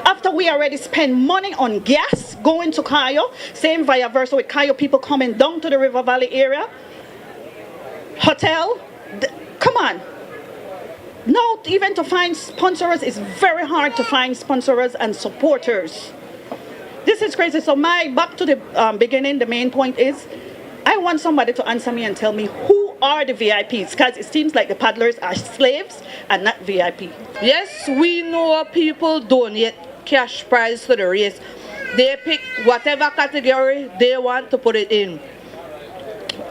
After we already spend money on gas going to Cayo, same via versa with Cayo people coming down to the River Valley area, hotel, come on. Now, even to find sponsors, it's very hard to find sponsors and supporters. This is crazy. So back to the beginning, the main point is, I want somebody to answer me and tell me who are the VIPs, because it seems like the paddlers are slaves and not VIP. Yes, we know people donate cash prize to the race. They pick whatever category they want to put it in.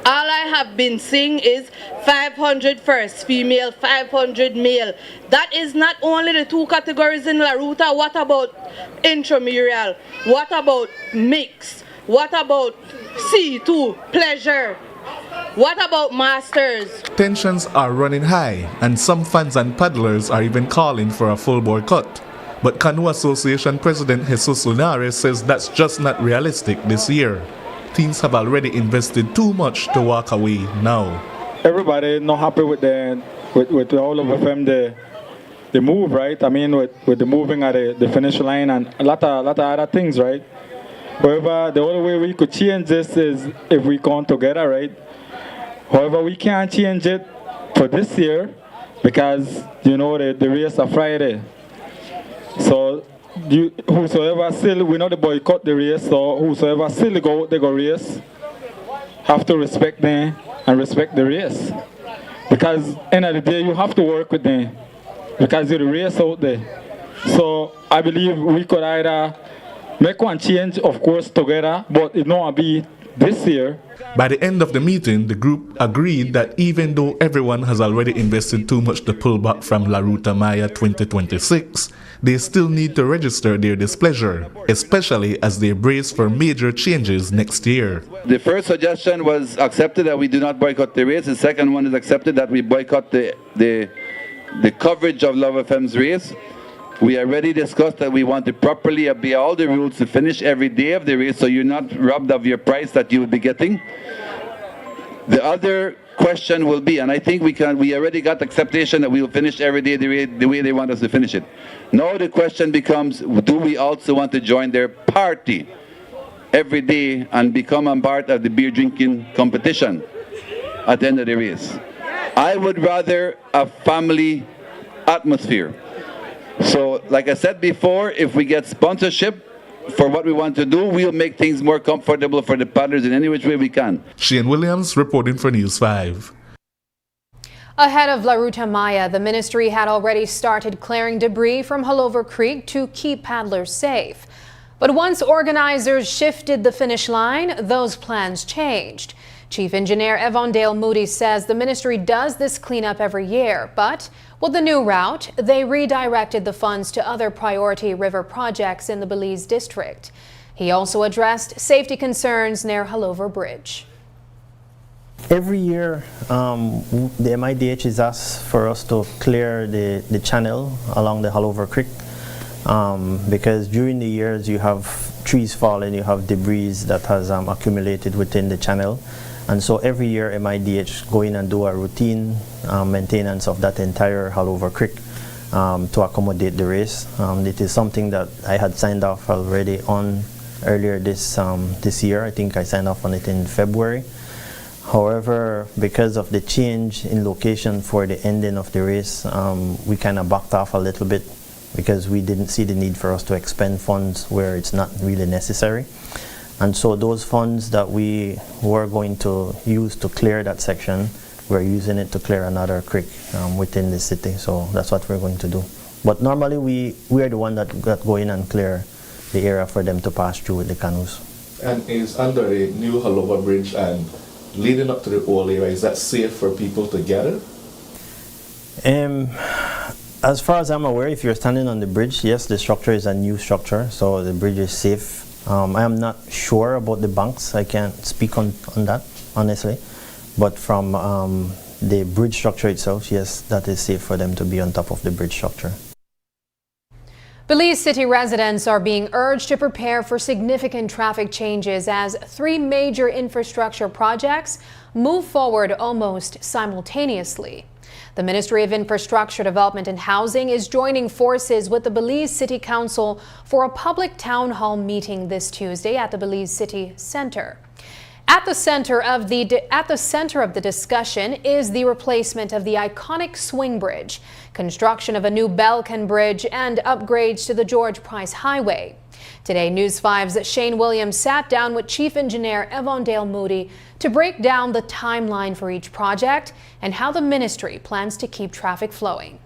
All I have been seeing is 500 first female, 500 male. That is not only the 2 categories in La Ruta. What about intramural? What about mix? What about C2, pleasure? What about masters? Tensions are running high, and some fans and paddlers are even calling for a full boycott. But Canoe Association President Jesus Linares says that's just not realistic this year. Teams have already invested too much to walk away now. Everybody not happy with all of them, the move, right? I mean, with the moving at the finish line and a lot of other things, right? However, the only way we could change this is if we come together, right? However, we can't change it for this year because, you know, the race are Friday. So whosoever still, we know they boycott the race, so whosoever still they go race, have to respect them and respect the race. Because end of the day, you have to work with them because you're the race out there. So I believe we could either make one change, of course, together, but it not be this year. By the end of the meeting, the group agreed that even though everyone has already invested too much to pull back from La Ruta Maya 2026, they still need to register their displeasure, especially as they brace for major changes next year. The first suggestion was accepted that we do not boycott the race. The second one is accepted that we boycott the coverage of Love FM's race. We already discussed that we want to properly obey all the rules to finish every day of the race so you're not robbed of your prize that you would be getting. The other question will be, and I think we already got acceptation that we will finish every day the way they want us to finish it. Now the question becomes, do we also want to join their party every day and become a part of the beer drinking competition at the end of the race? I would rather a family atmosphere. So, like I said before, if we get sponsorship for what we want to do, we'll make things more comfortable for the paddlers in any which way we can. Shane Williams reporting for News 5. Ahead of La Ruta Maya, the ministry had already started clearing debris from Halover Creek to keep paddlers safe. But once organizers shifted the finish line, those plans changed. Chief Engineer Evondale Moody says the ministry does this cleanup every year, but with the new route, they redirected the funds to other priority river projects in the Belize district. He also addressed safety concerns near Halover Bridge. Every year, the MIDH is asked for us to clear the channel along the Halover Creek because during the years you have trees falling, you have debris that has accumulated within the channel. And so every year MIDH go in and do a routine maintenance of that entire Halover Creek to accommodate the race. It is something that I had signed off already on earlier this year. I think I signed off on it in February. However, because of the change in location for the ending of the race, we kind of backed off a little bit because we didn't see the need for us to expend funds where it's not really necessary. And so those funds that we were going to use to clear that section, we're using it to clear another creek within the city. So that's what we're going to do. But normally we are the one that go in and clear the area for them to pass through with the canoes. And is under the new Halover Bridge and leading up to the old area, is that safe for people to gather? As far as I'm aware, if you're standing on the bridge, yes, the structure is a new structure, so the bridge is safe. I am not sure about the banks. I can't speak on that, honestly. But from the bridge structure itself, yes, that is safe for them to be on top of the bridge structure. Belize City residents are being urged to prepare for significant traffic changes as 3 major infrastructure projects move forward almost simultaneously. The Ministry of Infrastructure Development and Housing is joining forces with the Belize City Council for a public town hall meeting this Tuesday at the Belize City Center. At the center of the discussion is the replacement of the iconic swing bridge, construction of a new Belcan bridge, and upgrades to the George Price Highway. Today, News 5's Shane Williams sat down with Chief Engineer Evondale Moody to break down the timeline for each project and how the ministry plans to keep traffic flowing.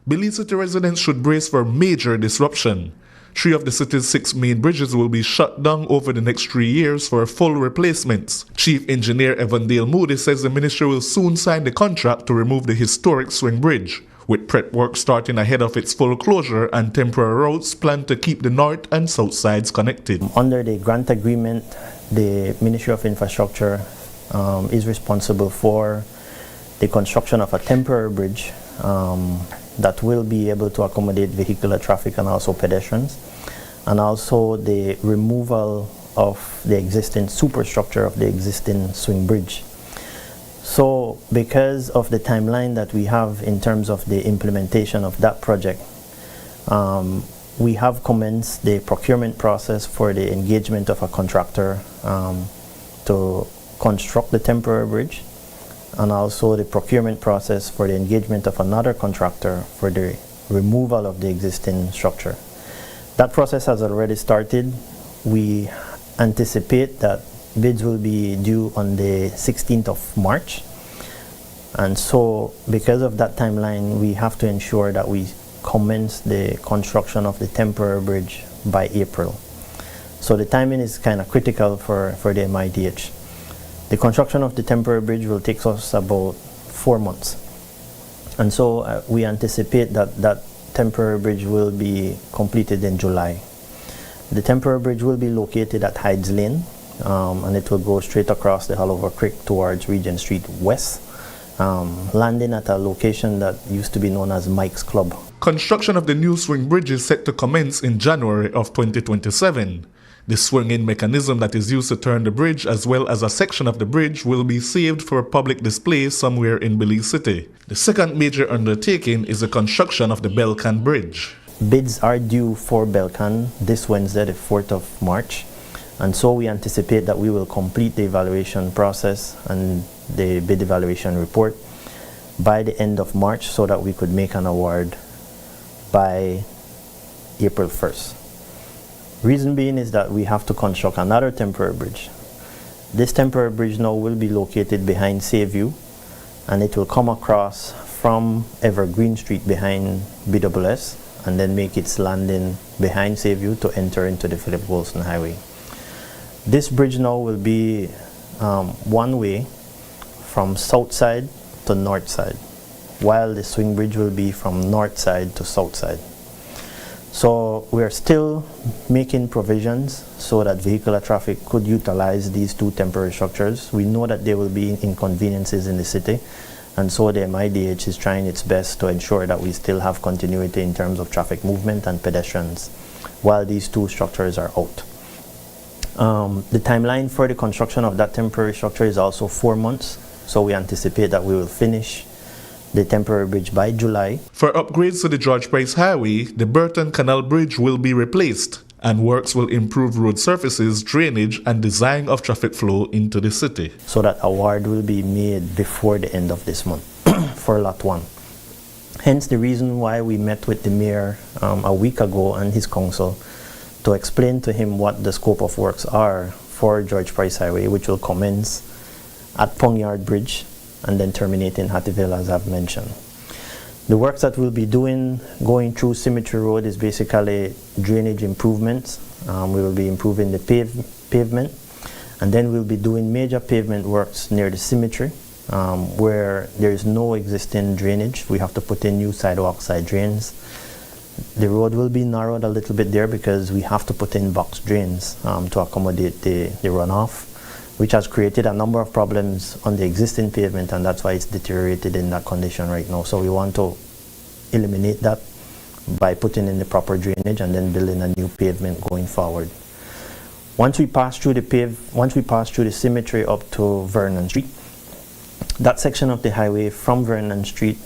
Belize City residents should brace for major disruption. 3 of the city's 6 main bridges will be shut down over the next 3 years for full replacements. Chief Engineer Evondale Moody says the ministry will soon sign the contract to remove the historic swing bridge, with prep work starting ahead of its full closure and temporary routes planned to keep the north and south sides connected. Under the grant agreement, the Ministry of Infrastructure is responsible for the construction of a temporary bridge that will be able to accommodate vehicular traffic and also pedestrians, and also the removal of the existing superstructure of the existing swing bridge. So because of the timeline that we have in terms of the implementation of that project, we have commenced the procurement process for the engagement of a contractor to construct the temporary bridge, and also the procurement process for the engagement of another contractor for the removal of the existing structure. That process has already started. We anticipate that bids will be due on the 16th of March. And so because of that timeline, we have to ensure that we commence the construction of the temporary bridge by April. So the timing is kind of critical for the MIDH. The construction of the temporary bridge will take us about 4 months. And so we anticipate that that temporary bridge will be completed in July. The temporary bridge will be located at Hydes Lane, and it will go straight across the Halover Creek towards Regent Street West, landing at a location that used to be known as Mike's Club. Construction of the new swing bridge is set to commence in January of 2027. The swing-in mechanism that is used to turn the bridge, as well as a section of the bridge, will be saved for public display somewhere in Belize City. The second major undertaking is the construction of the Belcan Bridge. Bids are due for Belcan this Wednesday, the 4th of March. And so we anticipate that we will complete the evaluation process and the bid evaluation report by the end of March so that we could make an award by April 1st. Reason being is that we have to construct another temporary bridge. This temporary bridge now will be located behind Sayview, and it will come across from Evergreen Street behind BWS and then make its landing behind Sayview to enter into the Philip Wilson Highway. This bridge now will be one way from south side to north side, while the swing bridge will be from north side to south side. So we're still making provisions so that vehicular traffic could utilize these 2 temporary structures. We know that there will be inconveniences in the city, and so the MIDH is trying its best to ensure that we still have continuity in terms of traffic movement and pedestrians while these 2 structures are out. The timeline for the construction of that temporary structure is also 4 months, so we anticipate that we will finish the temporary bridge by July. For upgrades to the George Price Highway, the Burton Canal Bridge will be replaced, and works will improve road surfaces, drainage, and design of traffic flow into the city. So that award will be made before the end of this month for Lot 1. Hence the reason why we met with the mayor a week ago and his council to explain to him what the scope of works are for George Price Highway, which will commence at Pongyard Bridge and then terminate in Hattieville, as I've mentioned. The works that we'll be doing going through Cemetery Road is basically drainage improvements. We will be improving the pavement, and then we'll be doing major pavement works near the cemetery where there is no existing drainage. We have to put in new sidewalk side drains. The road will be narrowed a little bit there because we have to put in box drains to accommodate the runoff, which has created a number of problems on the existing pavement, and that's why it's deteriorated in that condition right now. So we want to eliminate that by putting in the proper drainage and then building a new pavement going forward. Once we pass through the cemetery up to Vernon Street, that section of the highway from Vernon Street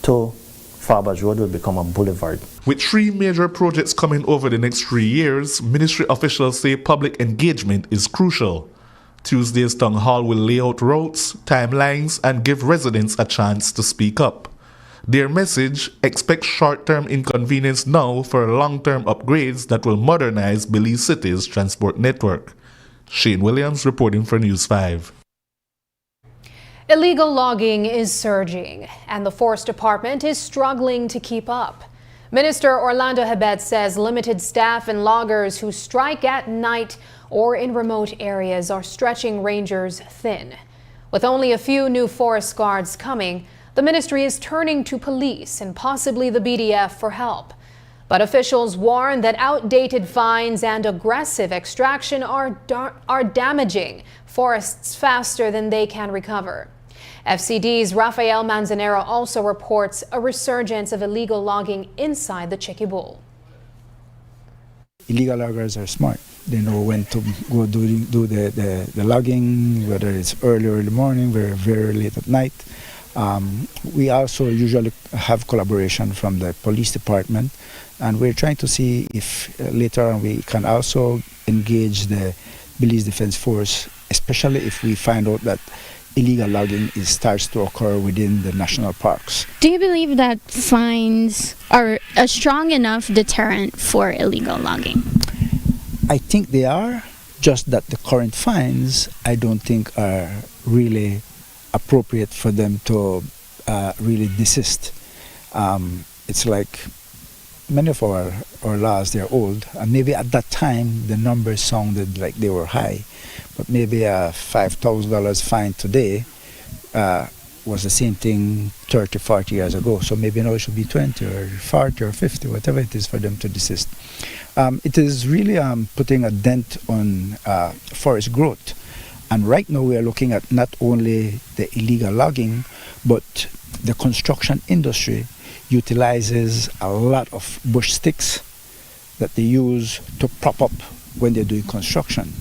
to Farbers Road will become a boulevard. With 3 major projects coming over the next 3 years, ministry officials say public engagement is crucial. Tuesday's town hall will lay out routes, timelines, and give residents a chance to speak up. Their message: expect short-term inconvenience now for long-term upgrades that will modernize Belize City's transport network. Shane Williams reporting for News 5. Illegal logging is surging, and the Forest Department is struggling to keep up. Minister Orlando Hebet says limited staff and loggers who strike at night or in remote areas are stretching rangers thin. With only a few new forest guards coming, the ministry is turning to police and possibly the BDF for help. But officials warn that outdated fines and aggressive extraction are damaging forests faster than they can recover. FCD's Rafael Manzanero also reports a resurgence of illegal logging inside the Chikibul. Illegal loggers are smart. They know when to go do the logging, whether it's early morning, very late at night. We also usually have collaboration from the police department, and we're trying to see if later on we can also engage the Belize Defense Force, especially if we find out that illegal logging starts to occur within the national parks. Do you believe that fines are a strong enough deterrent for illegal logging? I think they are, just that the current fines I don't think are really appropriate for them to really desist. It's like many of our laws, they're old, and maybe at that time the numbers sounded like they were high, but maybe a $5,000 fine today was the same thing 30, 40 years ago. So maybe now it should be 20 or 40 or 50, whatever it is, for them to desist. It is really putting a dent on forest growth. And right now we are looking at not only the illegal logging, but the construction industry utilizes a lot of bush sticks that they use to prop up when they're doing construction.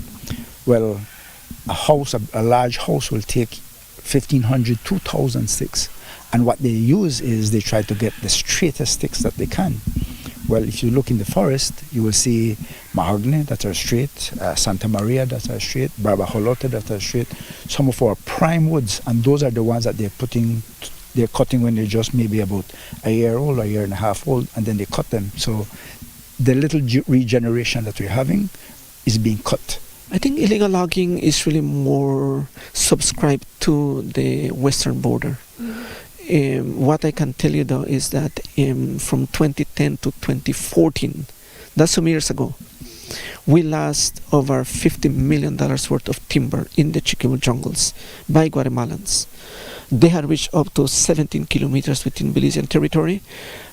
Well, a large house will take 1,500, 2,000 sticks, and what they use is they try to get the straightest sticks that they can. Well, if you look in the forest, you will see mahogany that are straight, Santa Maria that are straight, Barbaholote that are straight, some of our prime woods, and those are the ones that they're cutting when they're just maybe about a year old, a year and a half old, and then they cut them. So the little regeneration that we're having is being cut. I think illegal logging is really more subscribed to the western border. What I can tell you though is that from 2010 to 2014, that's some years ago, we lost over $50 million worth of timber in the Chikibul jungles by Guatemalans. They had reached up to 17 kilometers within Belizean territory.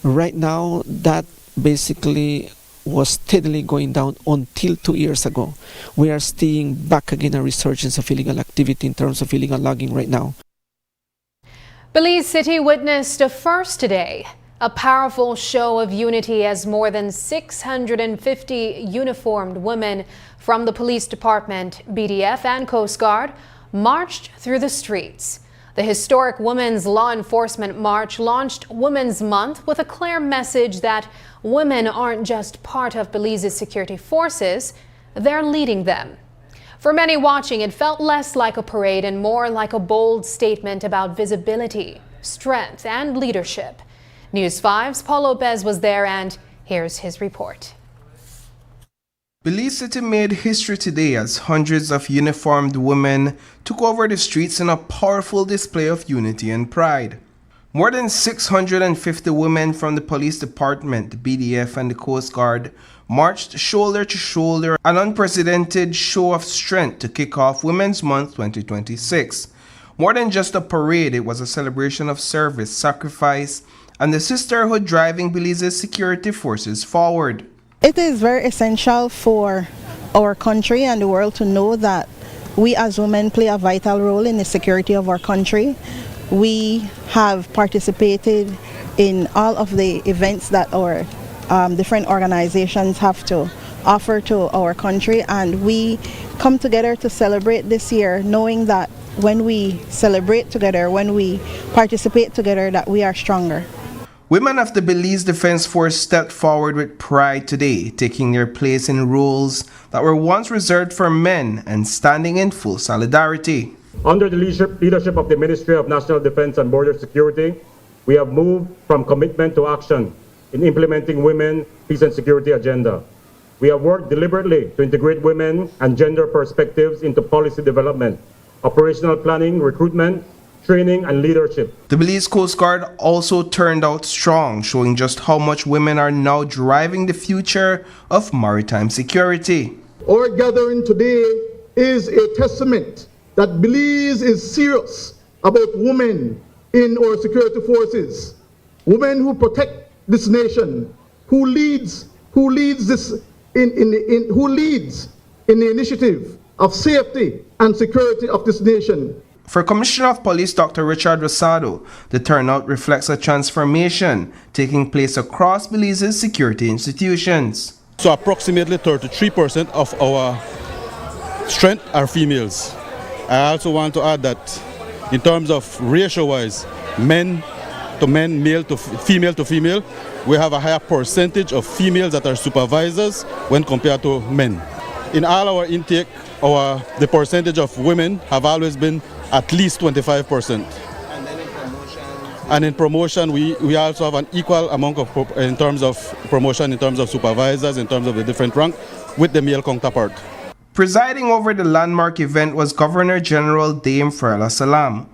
Right now, that basically was steadily going down until 2 years ago. We are seeing back again a resurgence of illegal activity in terms of illegal logging right now. Belize City witnessed a first today, a powerful show of unity as more than 650 uniformed women from the police department, BDF and Coast Guard marched through the streets. The historic Women's Law Enforcement March launched Women's Month with a clear message that women aren't just part of Belize's security forces, they're leading them. For many watching, it felt less like a parade and more like a bold statement about visibility, strength, and leadership. News 5's Paul Lopez was there, and here's his report. Belize City made history today as hundreds of uniformed women took over the streets in a powerful display of unity and pride. More than 650 women from the police department, the BDF, and the Coast Guard marched shoulder to shoulder, an unprecedented show of strength to kick off Women's Month 2026. More than just a parade, it was a celebration of service, sacrifice, and the sisterhood driving Belize's security forces forward. It is very essential for our country and the world to know that we as women play a vital role in the security of our country. We have participated in all of the events that our different organizations have to offer to our country, and we come together to celebrate this year knowing that when we celebrate together, when we participate together, that we are stronger. Women of the Belize Defense Force stepped forward with pride today, taking their place in roles that were once reserved for men and standing in full solidarity. Under the leadership of the Ministry of National Defense and Border Security, we have moved from commitment to action in implementing women, peace and security agenda. We have worked deliberately to integrate women and gender perspectives into policy development, operational planning, recruitment, training, and leadership. The Belize Coast Guard also turned out strong, showing just how much women are now driving the future of maritime security. Our gathering today is a testament that Belize is serious about women in our security forces, women who protect this nation, who leads in the initiative of safety and security of this nation. For Commissioner of Police Dr. Richard Rosado, the turnout reflects a transformation taking place across Belize's security institutions. So approximately 33% of our strength are females. I also want to add that in terms of ratio-wise, men to men, male to female, we have a higher percentage of females that are supervisors when compared to men. In all our intake, the percentage of women have always been at least 25%. And in promotion, we also have an equal amount in terms of promotion, in terms of supervisors, in terms of the different rank, with the male counterpart. Presiding over the landmark event was Governor General Dame Farla Salam,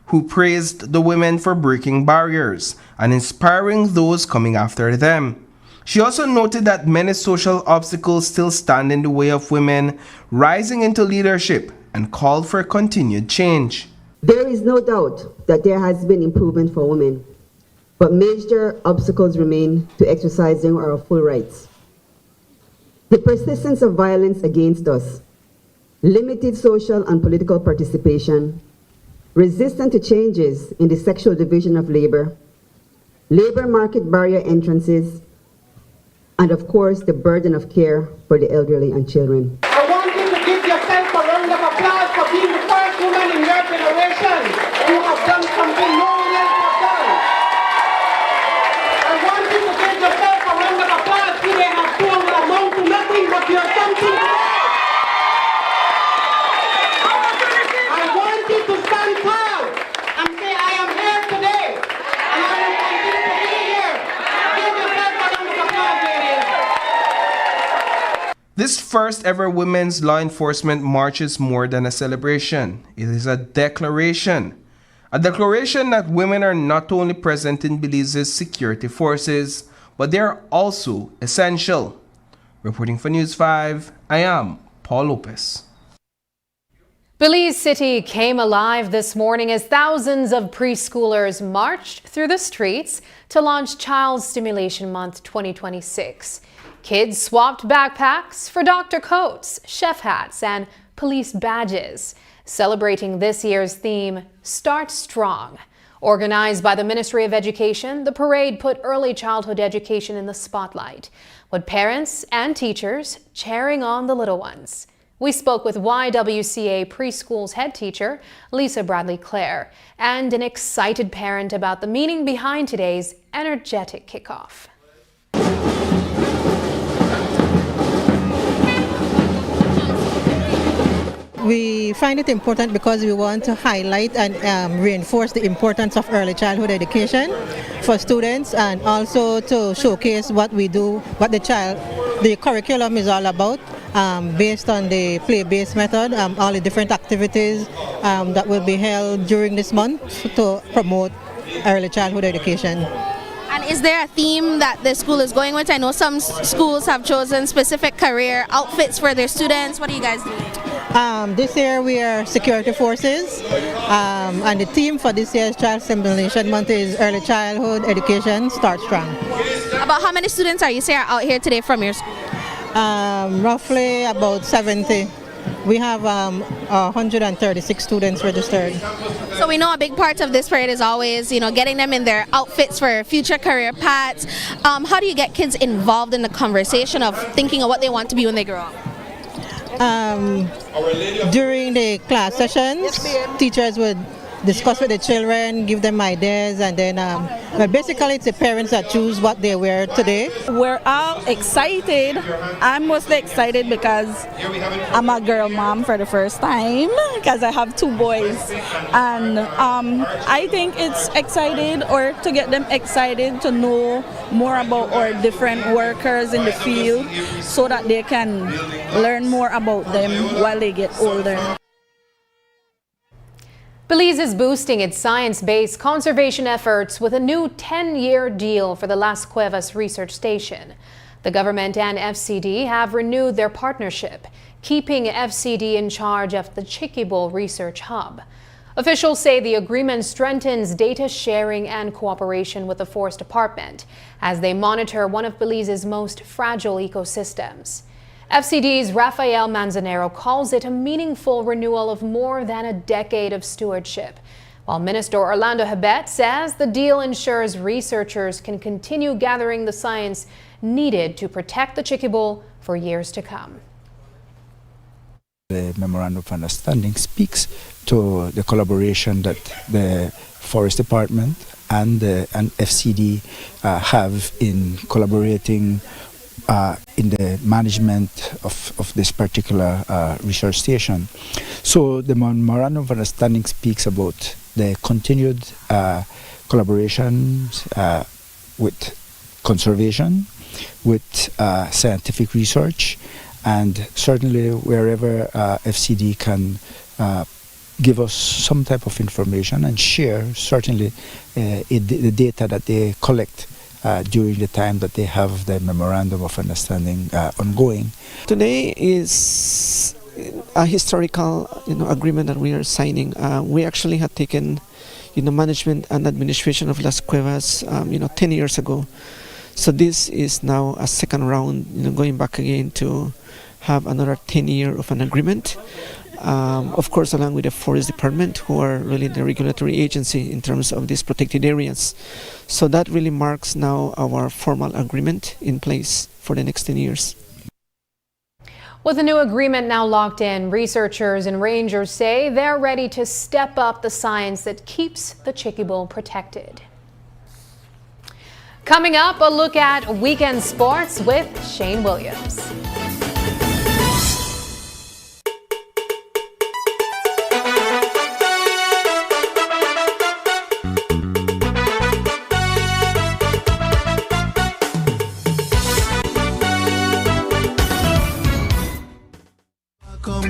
who praised the women for breaking barriers and inspiring those coming after them. She also noted that many social obstacles still stand in the way of women rising into leadership and called for continued change. There is no doubt that there has been improvement for women, but major obstacles remain to exercising our full rights. The persistence of violence against us, limited social and political participation, resistance to changes in the sexual division of labor market barrier entrances, and of course the burden of care for the elderly and children. I want you to give yourself a round of applause for being the first woman in your generation who have done something no one else has done. I want you to give yourself a round of applause. You may have shown what amount to nothing, but you're something today. I want you to stand proud and say, I am here today, and I will continue to be here. Give yourself a round of applause, ladies. This first ever Women's Law Enforcement March is more than a celebration. It is a declaration. A declaration that women are not only present in Belize's security forces, but they are also essential. Reporting for News 5, I am Paul Lopez. Belize City came alive this morning as thousands of preschoolers marched through the streets to launch Child Stimulation Month 2026. Kids swapped backpacks for doctor coats, chef hats, and police badges, celebrating this year's theme, Start Strong. Organized by the Ministry of Education, the parade put early childhood education in the spotlight, with parents and teachers cheering on the little ones. We spoke with YWCA Preschool's head teacher, Lisa Bradley Clare, and an excited parent about the meaning behind today's energetic kickoff. We find it important because we want to highlight and reinforce the importance of early childhood education for students, and also to showcase what we do, what the curriculum is all about, based on the play-based method, all the different activities that will be held during this month to promote early childhood education. And is there a theme that the school is going with? I know some schools have chosen specific career outfits for their students. What are you guys doing? This year we are security forces, and the theme for this year's Child Stimulation Month is Early Childhood Education Start Strong. About how many students are you say are out here today from your school? Roughly about 70. We have 136 students registered. So we know a big part of this parade is always, getting them in their outfits for future career paths. How do you get kids involved in the conversation of thinking of what they want to be when they grow up? During the class sessions, teachers would discuss with the children, give them ideas, and then basically it's the parents that choose what they wear today. We're all excited. I'm mostly excited because I'm a girl mom for the first time because I have 2 boys, and I think it's excited, or to get them excited to know more about our different workers in the field so that they can learn more about them while they get older. Belize is boosting its science-based conservation efforts with a new 10-year deal for the Las Cuevas research station. The government and FCD have renewed their partnership, keeping FCD in charge of the Chikibul research hub. Officials say the agreement strengthens data sharing and cooperation with the Forest Department as they monitor one of Belize's most fragile ecosystems. FCD's Rafael Manzanero calls it a meaningful renewal of more than a decade of stewardship, while Minister Orlando Habet says the deal ensures researchers can continue gathering the science needed to protect the Chikibul for years to come. The Memorandum of Understanding speaks to the collaboration that the Forest Department and FCD have in collaborating in the management of this particular research station. So the Memorandum of Understanding speaks about the continued collaboration with conservation, with scientific research, and certainly wherever FCD can give us some type of information and share certainly the data that they collect during the time that they have the Memorandum of Understanding ongoing. Today is a historical agreement that we are signing. We actually had taken management and administration of Las Cuevas 10 years ago. So this is now a second round, going back again to have another 10-year of an agreement. Of course, along with the Forest Department, who are really the regulatory agency in terms of these protected areas. So that really marks now our formal agreement in place for the next 10 years. With the new agreement now locked in, researchers and rangers say they're ready to step up the science that keeps the Chikibul protected. Coming up, a look at weekend sports with Shane Williams.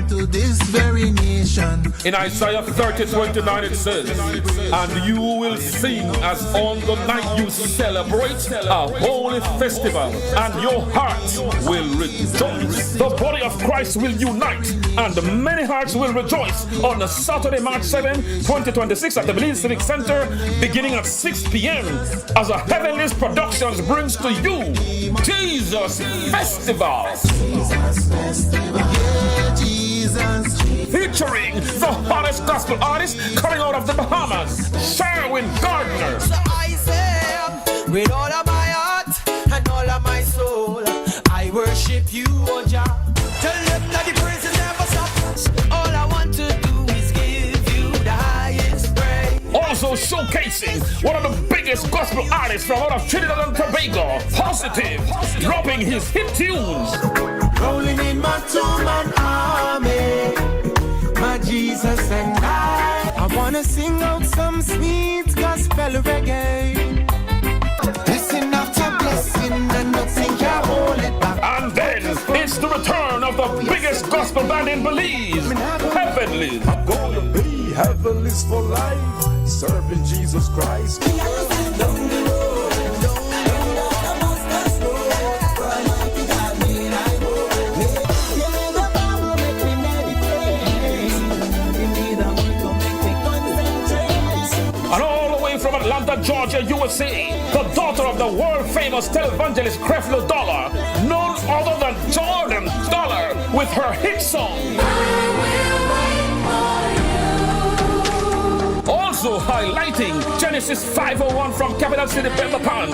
To this very nation. In Isaiah 30:29 it says, and you will sing as on the night you celebrate a holy festival, and your heart will rejoice. The body of Christ will unite, and many hearts will rejoice on the Saturday, March 7, 2026 at the Belize Civic Center, beginning at 6 p.m. as a Heavenly Productions brings to you Jesus Festival. Jesus Festival. Featuring the hottest gospel artist coming out of the Bahamas, Sherwin Gardner. So I say, with all of my heart and all of my soul, I worship you, O Jah. Tell them that the praise is never showcasing one of the biggest gospel artists from out of Trinidad and Tobago, Positive, dropping his hit tunes. Rolling in my two-man army, my Jesus and I wanna sing out some sweet gospel reggae. Blessing after blessing and nothing can hold it back. And then it's the return of the biggest gospel band in Belize, Heavenly. I'm gonna be heavenly for life, serving Jesus Christ. And all the way from Atlanta, Georgia, USA, the daughter of the world-famous televangelist Creflo Dollar, none other than Jordan Dollar, with her hit song. Also highlighting Genesis 501 from Capital City, Pentapan.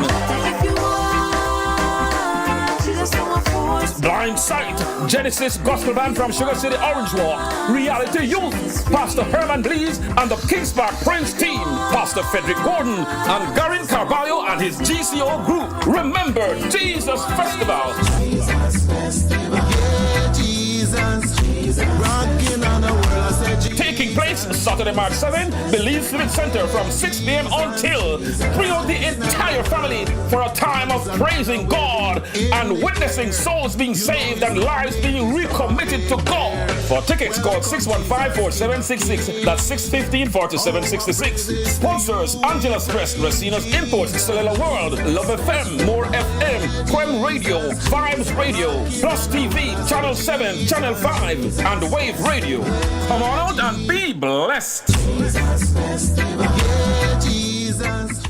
Blind Sight, Genesis Gospel Band from Sugar City, Orange Walk. Reality Youth, Pastor Herman Blees and the Kings Park Prince team, Pastor Frederick Gordon and Garin Carballo and his GCO group. Remember Jesus Festival. Jesus Festival, yeah, Jesus. Rocking on the world, I said Jesus. Taking place Saturday, March 7, Belize Civic Center from 6 p.m. until. Bring out the entire family for a time of praising God and witnessing souls being saved and lives being recommitted to God. For tickets, call 615-4766. That's 615-4766. Sponsors: Angela's Press, Racina's Imports, Cellular World, Love FM, More FM, Quem Radio, Vibes Radio, Plus TV, Channel 7, Channel 5, and Wave Radio. Come on out and be blessed. Jesus Festival, yeah, Jesus.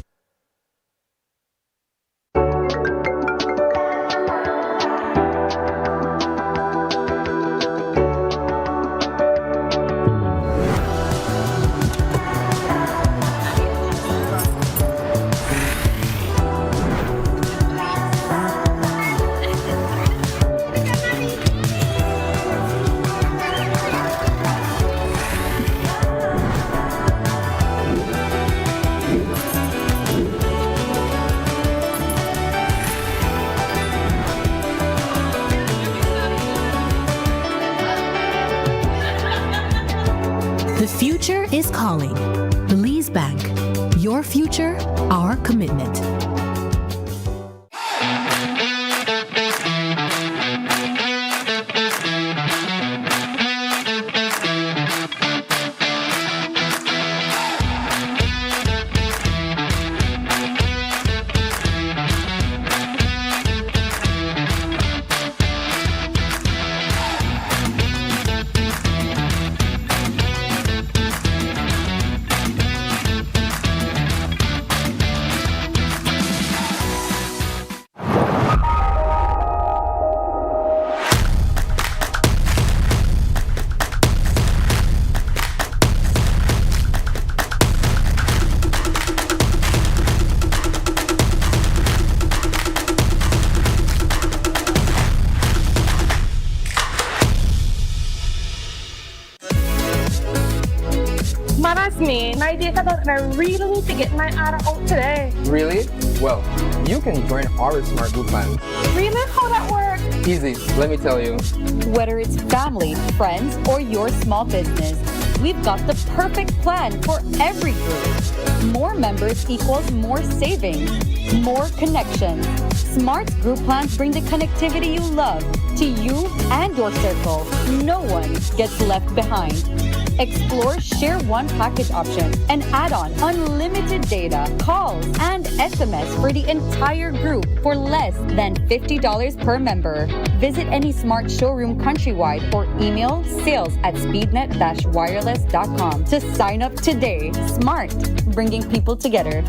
The future is calling. Belize Bank. Your future, our commitment. Me, my data done, and I really need to get my order out today. Really? Well, you can join our smart group plan. Really? How that works? Easy, let me tell you. Whether it's family, friends, or your small business, we've got the perfect plan for every group. More members equals more savings, more connections. Smart group plans bring the connectivity you love to you and your circle. No one gets left behind. Explore Share One package option and add on unlimited data, calls, and SMS for the entire group for less than $50 per member. Visit any smart showroom countrywide or email sales@speednet-wireless.com to sign up today. Smart, bringing people together.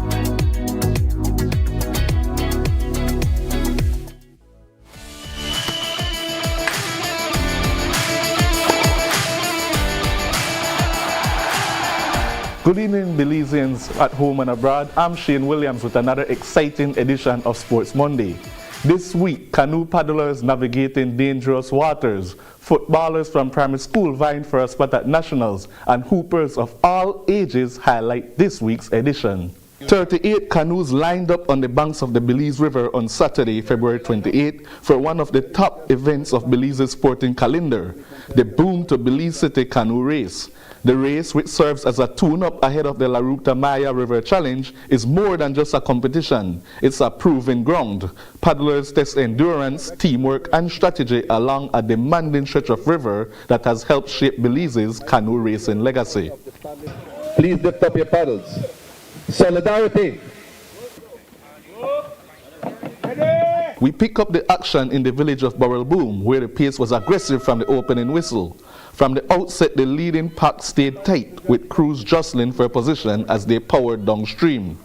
Good evening, Belizeans at home and abroad. I'm Shane Williams with another exciting edition of Sports Monday. This week, canoe paddlers navigating dangerous waters, footballers from primary school vying for a spot at nationals, and hoopers of all ages highlight this week's edition. 38 canoes lined up on the banks of the Belize River on Saturday, February 28, for one of the top events of Belize's sporting calendar, the Boom to Belize City Canoe Race. The race, which serves as a tune-up ahead of the Ruta Maya River Challenge, is more than just a competition. It's a proving ground. Paddlers test endurance, teamwork, and strategy along a demanding stretch of river that has helped shape Belize's canoe racing legacy. Please lift up your paddles. Solidarity. We pick up the action in the village of Burrell Boom, where the pace was aggressive from the opening whistle. From the outset, the leading pack stayed tight, with crews jostling for position as they powered downstream.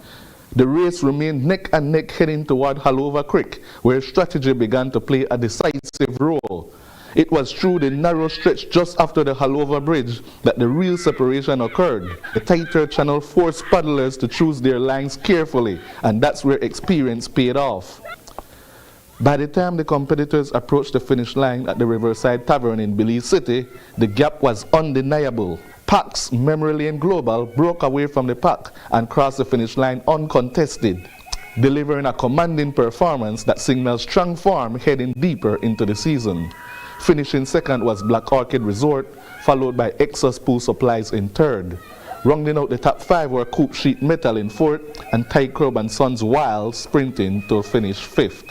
The race remained neck and neck heading toward Halover Creek, where strategy began to play a decisive role. It was through the narrow stretch just after the Halover Bridge that the real separation occurred. The tighter channel forced paddlers to choose their lines carefully, and that's where experience paid off. By the time the competitors approached the finish line at the Riverside Tavern in Belize City, the gap was undeniable. Packs, Memory Lane Global, broke away from the pack and crossed the finish line uncontested, delivering a commanding performance that signals strong form heading deeper into the season. Finishing second was Black Orchid Resort, followed by Exos Pool Supplies in third. Rounding out the top five were Coop Sheet Metal in fourth and Ty Club and Sons Wild sprinting to finish fifth.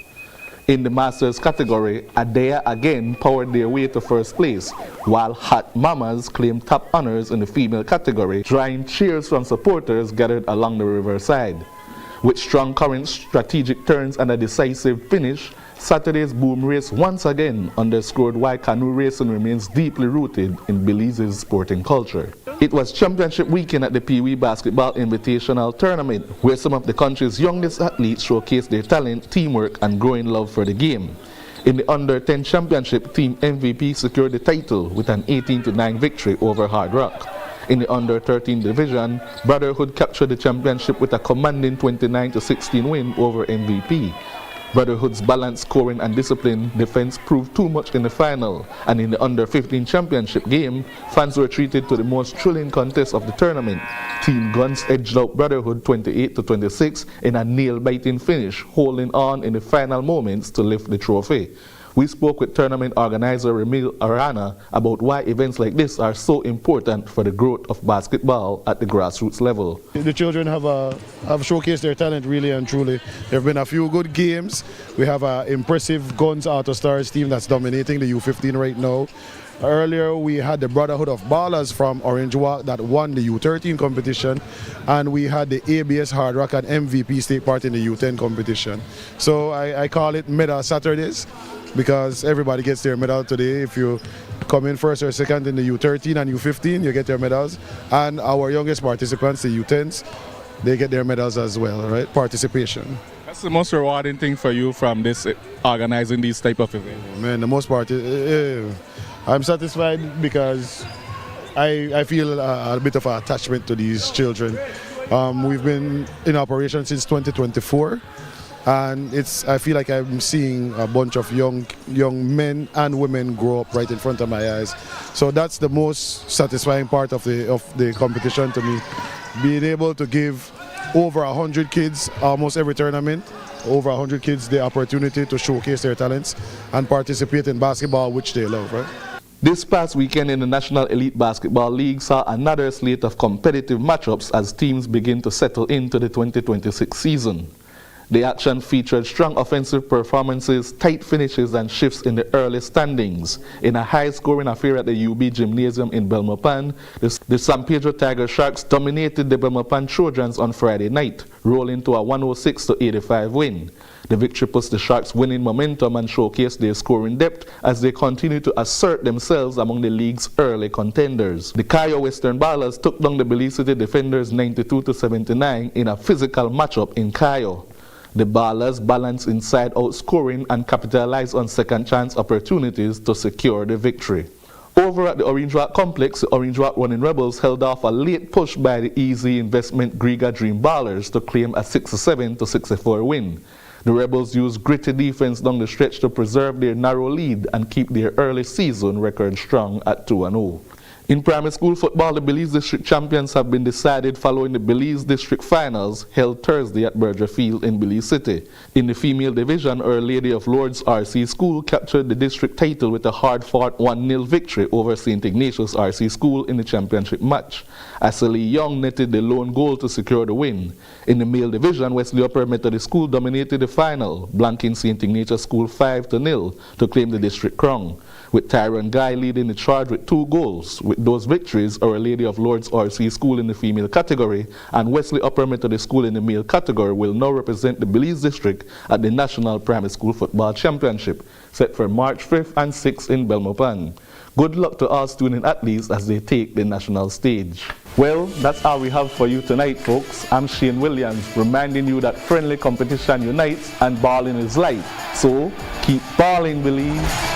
In the Masters category, Adea again powered their way to first place, while Hot Mamas claimed top honors in the female category, drawing cheers from supporters gathered along the riverside. With strong currents, strategic turns, and a decisive finish, Saturday's Boom race once again underscored why canoe racing remains deeply rooted in Belize's sporting culture. It was championship weekend at the Pee Wee Basketball Invitational Tournament, where some of the country's youngest athletes showcased their talent, teamwork, and growing love for the game. In the Under-10 championship, Team MVP secured the title with an 18-9 victory over Hard Rock. In the Under-13 division, Brotherhood captured the championship with a commanding 29-16 win over MVP. Brotherhood's balanced scoring and disciplined defense proved too much in the final, and in the Under-15 championship game, fans were treated to the most thrilling contest of the tournament. Team Guns edged out Brotherhood 28-26 in a nail-biting finish, holding on in the final moments to lift the trophy. We spoke with tournament organizer Remil Arana about why events like this are so important for the growth of basketball at the grassroots level. The children have showcased their talent really and truly. There have been a few good games. We have an impressive Guns Auto Stars team that's dominating the U15 right now. Earlier we had the Brotherhood of Ballers from Orange Walk that won the U13 competition, and we had the ABS Hard Rock and MVP take part in the U10 competition. So I call it Medal Saturdays, because everybody gets their medal today. If you come in first or second in the U13 and U15, you get your medals. And our youngest participants, the U10s, they get their medals as well, right? Participation. That's the most rewarding thing for you from this organizing these type of events? Man, the most part, I'm satisfied because I feel a bit of an attachment to these children. We've been in operation since 2024. And I feel like I'm seeing a bunch of young men and women grow up right in front of my eyes. So that's the most satisfying part of the competition to me. Being able to give over 100 kids, almost every tournament, over 100 kids the opportunity to showcase their talents and participate in basketball, which they love, right? This past weekend in the National Elite Basketball League saw another slate of competitive matchups as teams begin to settle into the 2026 season. The action featured strong offensive performances, tight finishes, and shifts in the early standings. In a high-scoring affair at the UB Gymnasium in Belmopan, the San Pedro Tiger Sharks dominated the Belmopan Trojans on Friday night, rolling to a 106-85 win. The victory puts the Sharks winning momentum and showcased their scoring depth as they continue to assert themselves among the league's early contenders. The Cayo Western Ballers took down the Belize City Defenders 92-79 in a physical matchup in Cayo. The Ballers balanced inside-out scoring and capitalized on second-chance opportunities to secure the victory. Over at the Orange Rock Complex, the Orange Rock Running Rebels held off a late push by the Easy Investment Griga Dream Ballers to claim a 67-64 win. The Rebels used gritty defense down the stretch to preserve their narrow lead and keep their early season record strong at 2-0. In primary school football, the Belize District champions have been decided following the Belize District finals held Thursday at Berger Field in Belize City. In the female division, Our Lady of Lourdes RC School captured the district title with a hard-fought 1-0 victory over St. Ignatius RC School in the championship match. Ashley Young netted the lone goal to secure the win. In the male division, Wesley Upper Methodist School dominated the final, blanking St. Ignatius School 5-0 to claim the district crown, with Tyron Guy leading the charge with 2 goals. With those victories, Our Lady of Lourdes RC School in the female category and Wesley Upper Methodist School in the male category will now represent the Belize District at the National Primary School Football Championship, set for March 5th and 6th in Belmopan. Good luck to all student athletes as they take the national stage. Well, that's all we have for you tonight, folks. I'm Shane Williams, reminding you that friendly competition unites and balling is life. So, keep balling, Belize.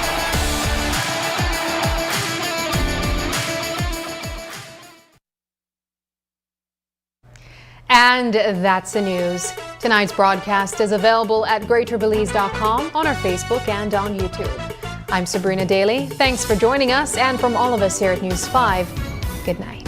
And that's the news. Tonight's broadcast is available at greaterbelize.com, on our Facebook, and on YouTube. I'm Sabrina Daly. Thanks for joining us, and from all of us here at News 5, good night.